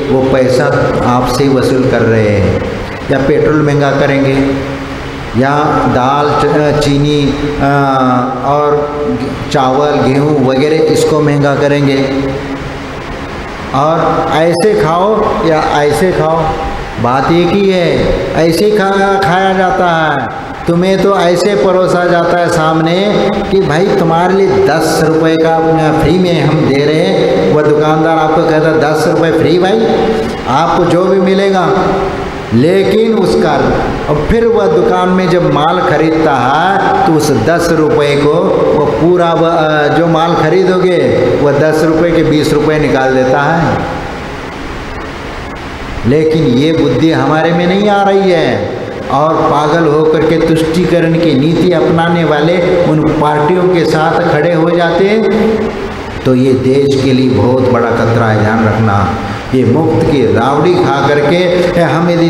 वो पैसा आपसे वसूल कर रहे हैं। या पेट्रोल महंगा करेंगे, या दाल चीनी और चावल गेहूँ वगैरह इसको महंगा करेंगे। और ऐसे खाओ या ऐसे खाओ, बात एक ही है, ऐसे ही खाया जाता है। तुम्हें तो ऐसे परोसा जाता है सामने कि भाई तुम्हारे लिए 10 रुपये का फ्री में हम दे रहे हैं, वह दुकानदार आपको कहता 10 रुपये फ्री भाई, आपको जो भी मिलेगा। लेकिन उसका और फिर वह दुकान में जब माल खरीदता है तो उस 10 रुपये को वो पूरा जो माल खरीदोगे वह 10 रुपये के 20 रुपये निकाल देता है। लेकिन ये बुद्धि हमारे में नहीं आ रही है, और पागल होकर के तुष्टीकरण की नीति अपनाने वाले उन पार्टियों के साथ खड़े हो जाते हैं। तो ये देश के लिए बहुत बड़ा खतरा है, ध्यान रखना। ये मुफ्त की रावड़ी खा करके हम यदि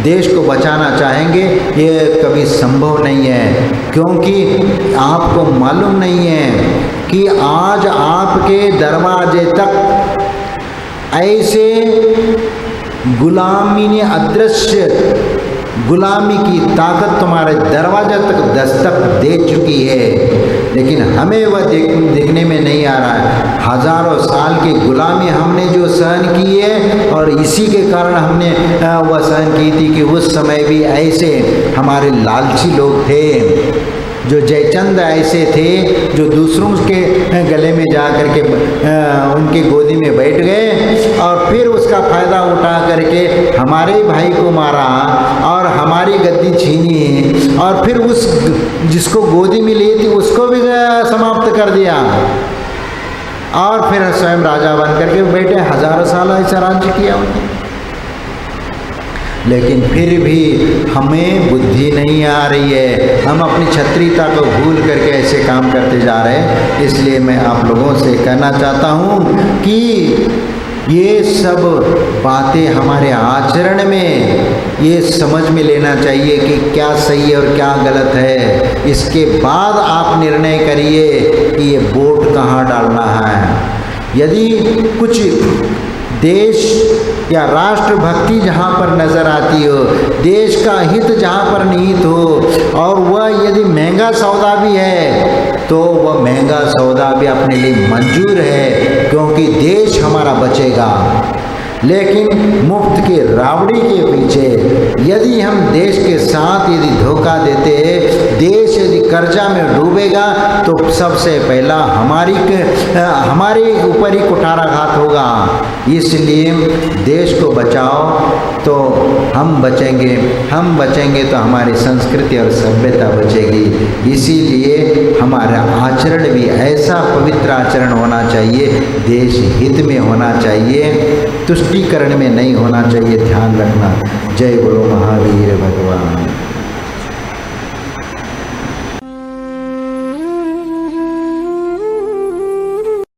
देश को बचाना चाहेंगे ये कभी संभव नहीं है, क्योंकि आपको मालूम नहीं है कि आज आपके दरवाजे तक ऐसे गुलामी ने अदृश्य गुलामी की ताकत तुम्हारे दरवाजे तक दस्तक दे चुकी है, लेकिन हमें वह देखने में नहीं आ रहा है। हजारों साल की गुलामी हमने जो सहन की है, और इसी के कारण हमने वह सहन की थी कि उस समय भी ऐसे हमारे लालची लोग थे, जो जयचंद ऐसे थे जो दूसरों के गले में जा कर के उनकी गोदी में बैठ गए और फिर उसका फ़ायदा उठा करके हमारे भाई को मारा और हमारी गद्दी छीनी, और फिर उस जिसको गोदी में ली थी उसको भी समाप्त कर दिया, और फिर स्वयं राजा बन करके बैठे। हजारों साल ऐसा राज्य किया उन्होंने, लेकिन फिर भी हमें बुद्धि नहीं आ रही है। हम अपनी क्षत्रियता को भूल करके ऐसे काम करते जा रहे हैं। इसलिए मैं आप लोगों से कहना चाहता हूँ कि ये सब बातें हमारे आचरण में ये समझ में लेना चाहिए कि क्या सही है और क्या गलत है। इसके बाद आप निर्णय करिए कि ये वोट कहाँ डालना है। यदि कुछ देश या राष्ट्र भक्ति जहाँ पर नज़र आती हो, देश का हित जहाँ पर निहित हो, और वह यदि महंगा सौदा भी है तो वह महंगा सौदा भी अपने लिए मंजूर है, क्योंकि देश हमारा बचेगा। लेकिन मुफ्त की रावड़ी के पीछे यदि हम देश के साथ यदि धोखा देते, देश यदि कर्जा में डूबेगा तो सबसे पहला हमारे ऊपर ही कुठाराघात होगा। इसलिए देश को बचाओ तो हम बचेंगे तो हमारी संस्कृति और सभ्यता बचेगी। इसीलिए हमारा आचरण भी ऐसा पवित्र आचरण होना चाहिए, देश हित में होना चाहिए, तुष्टीकरण में नहीं होना चाहिए। ध्यान रखना। जय बोलो महावीर।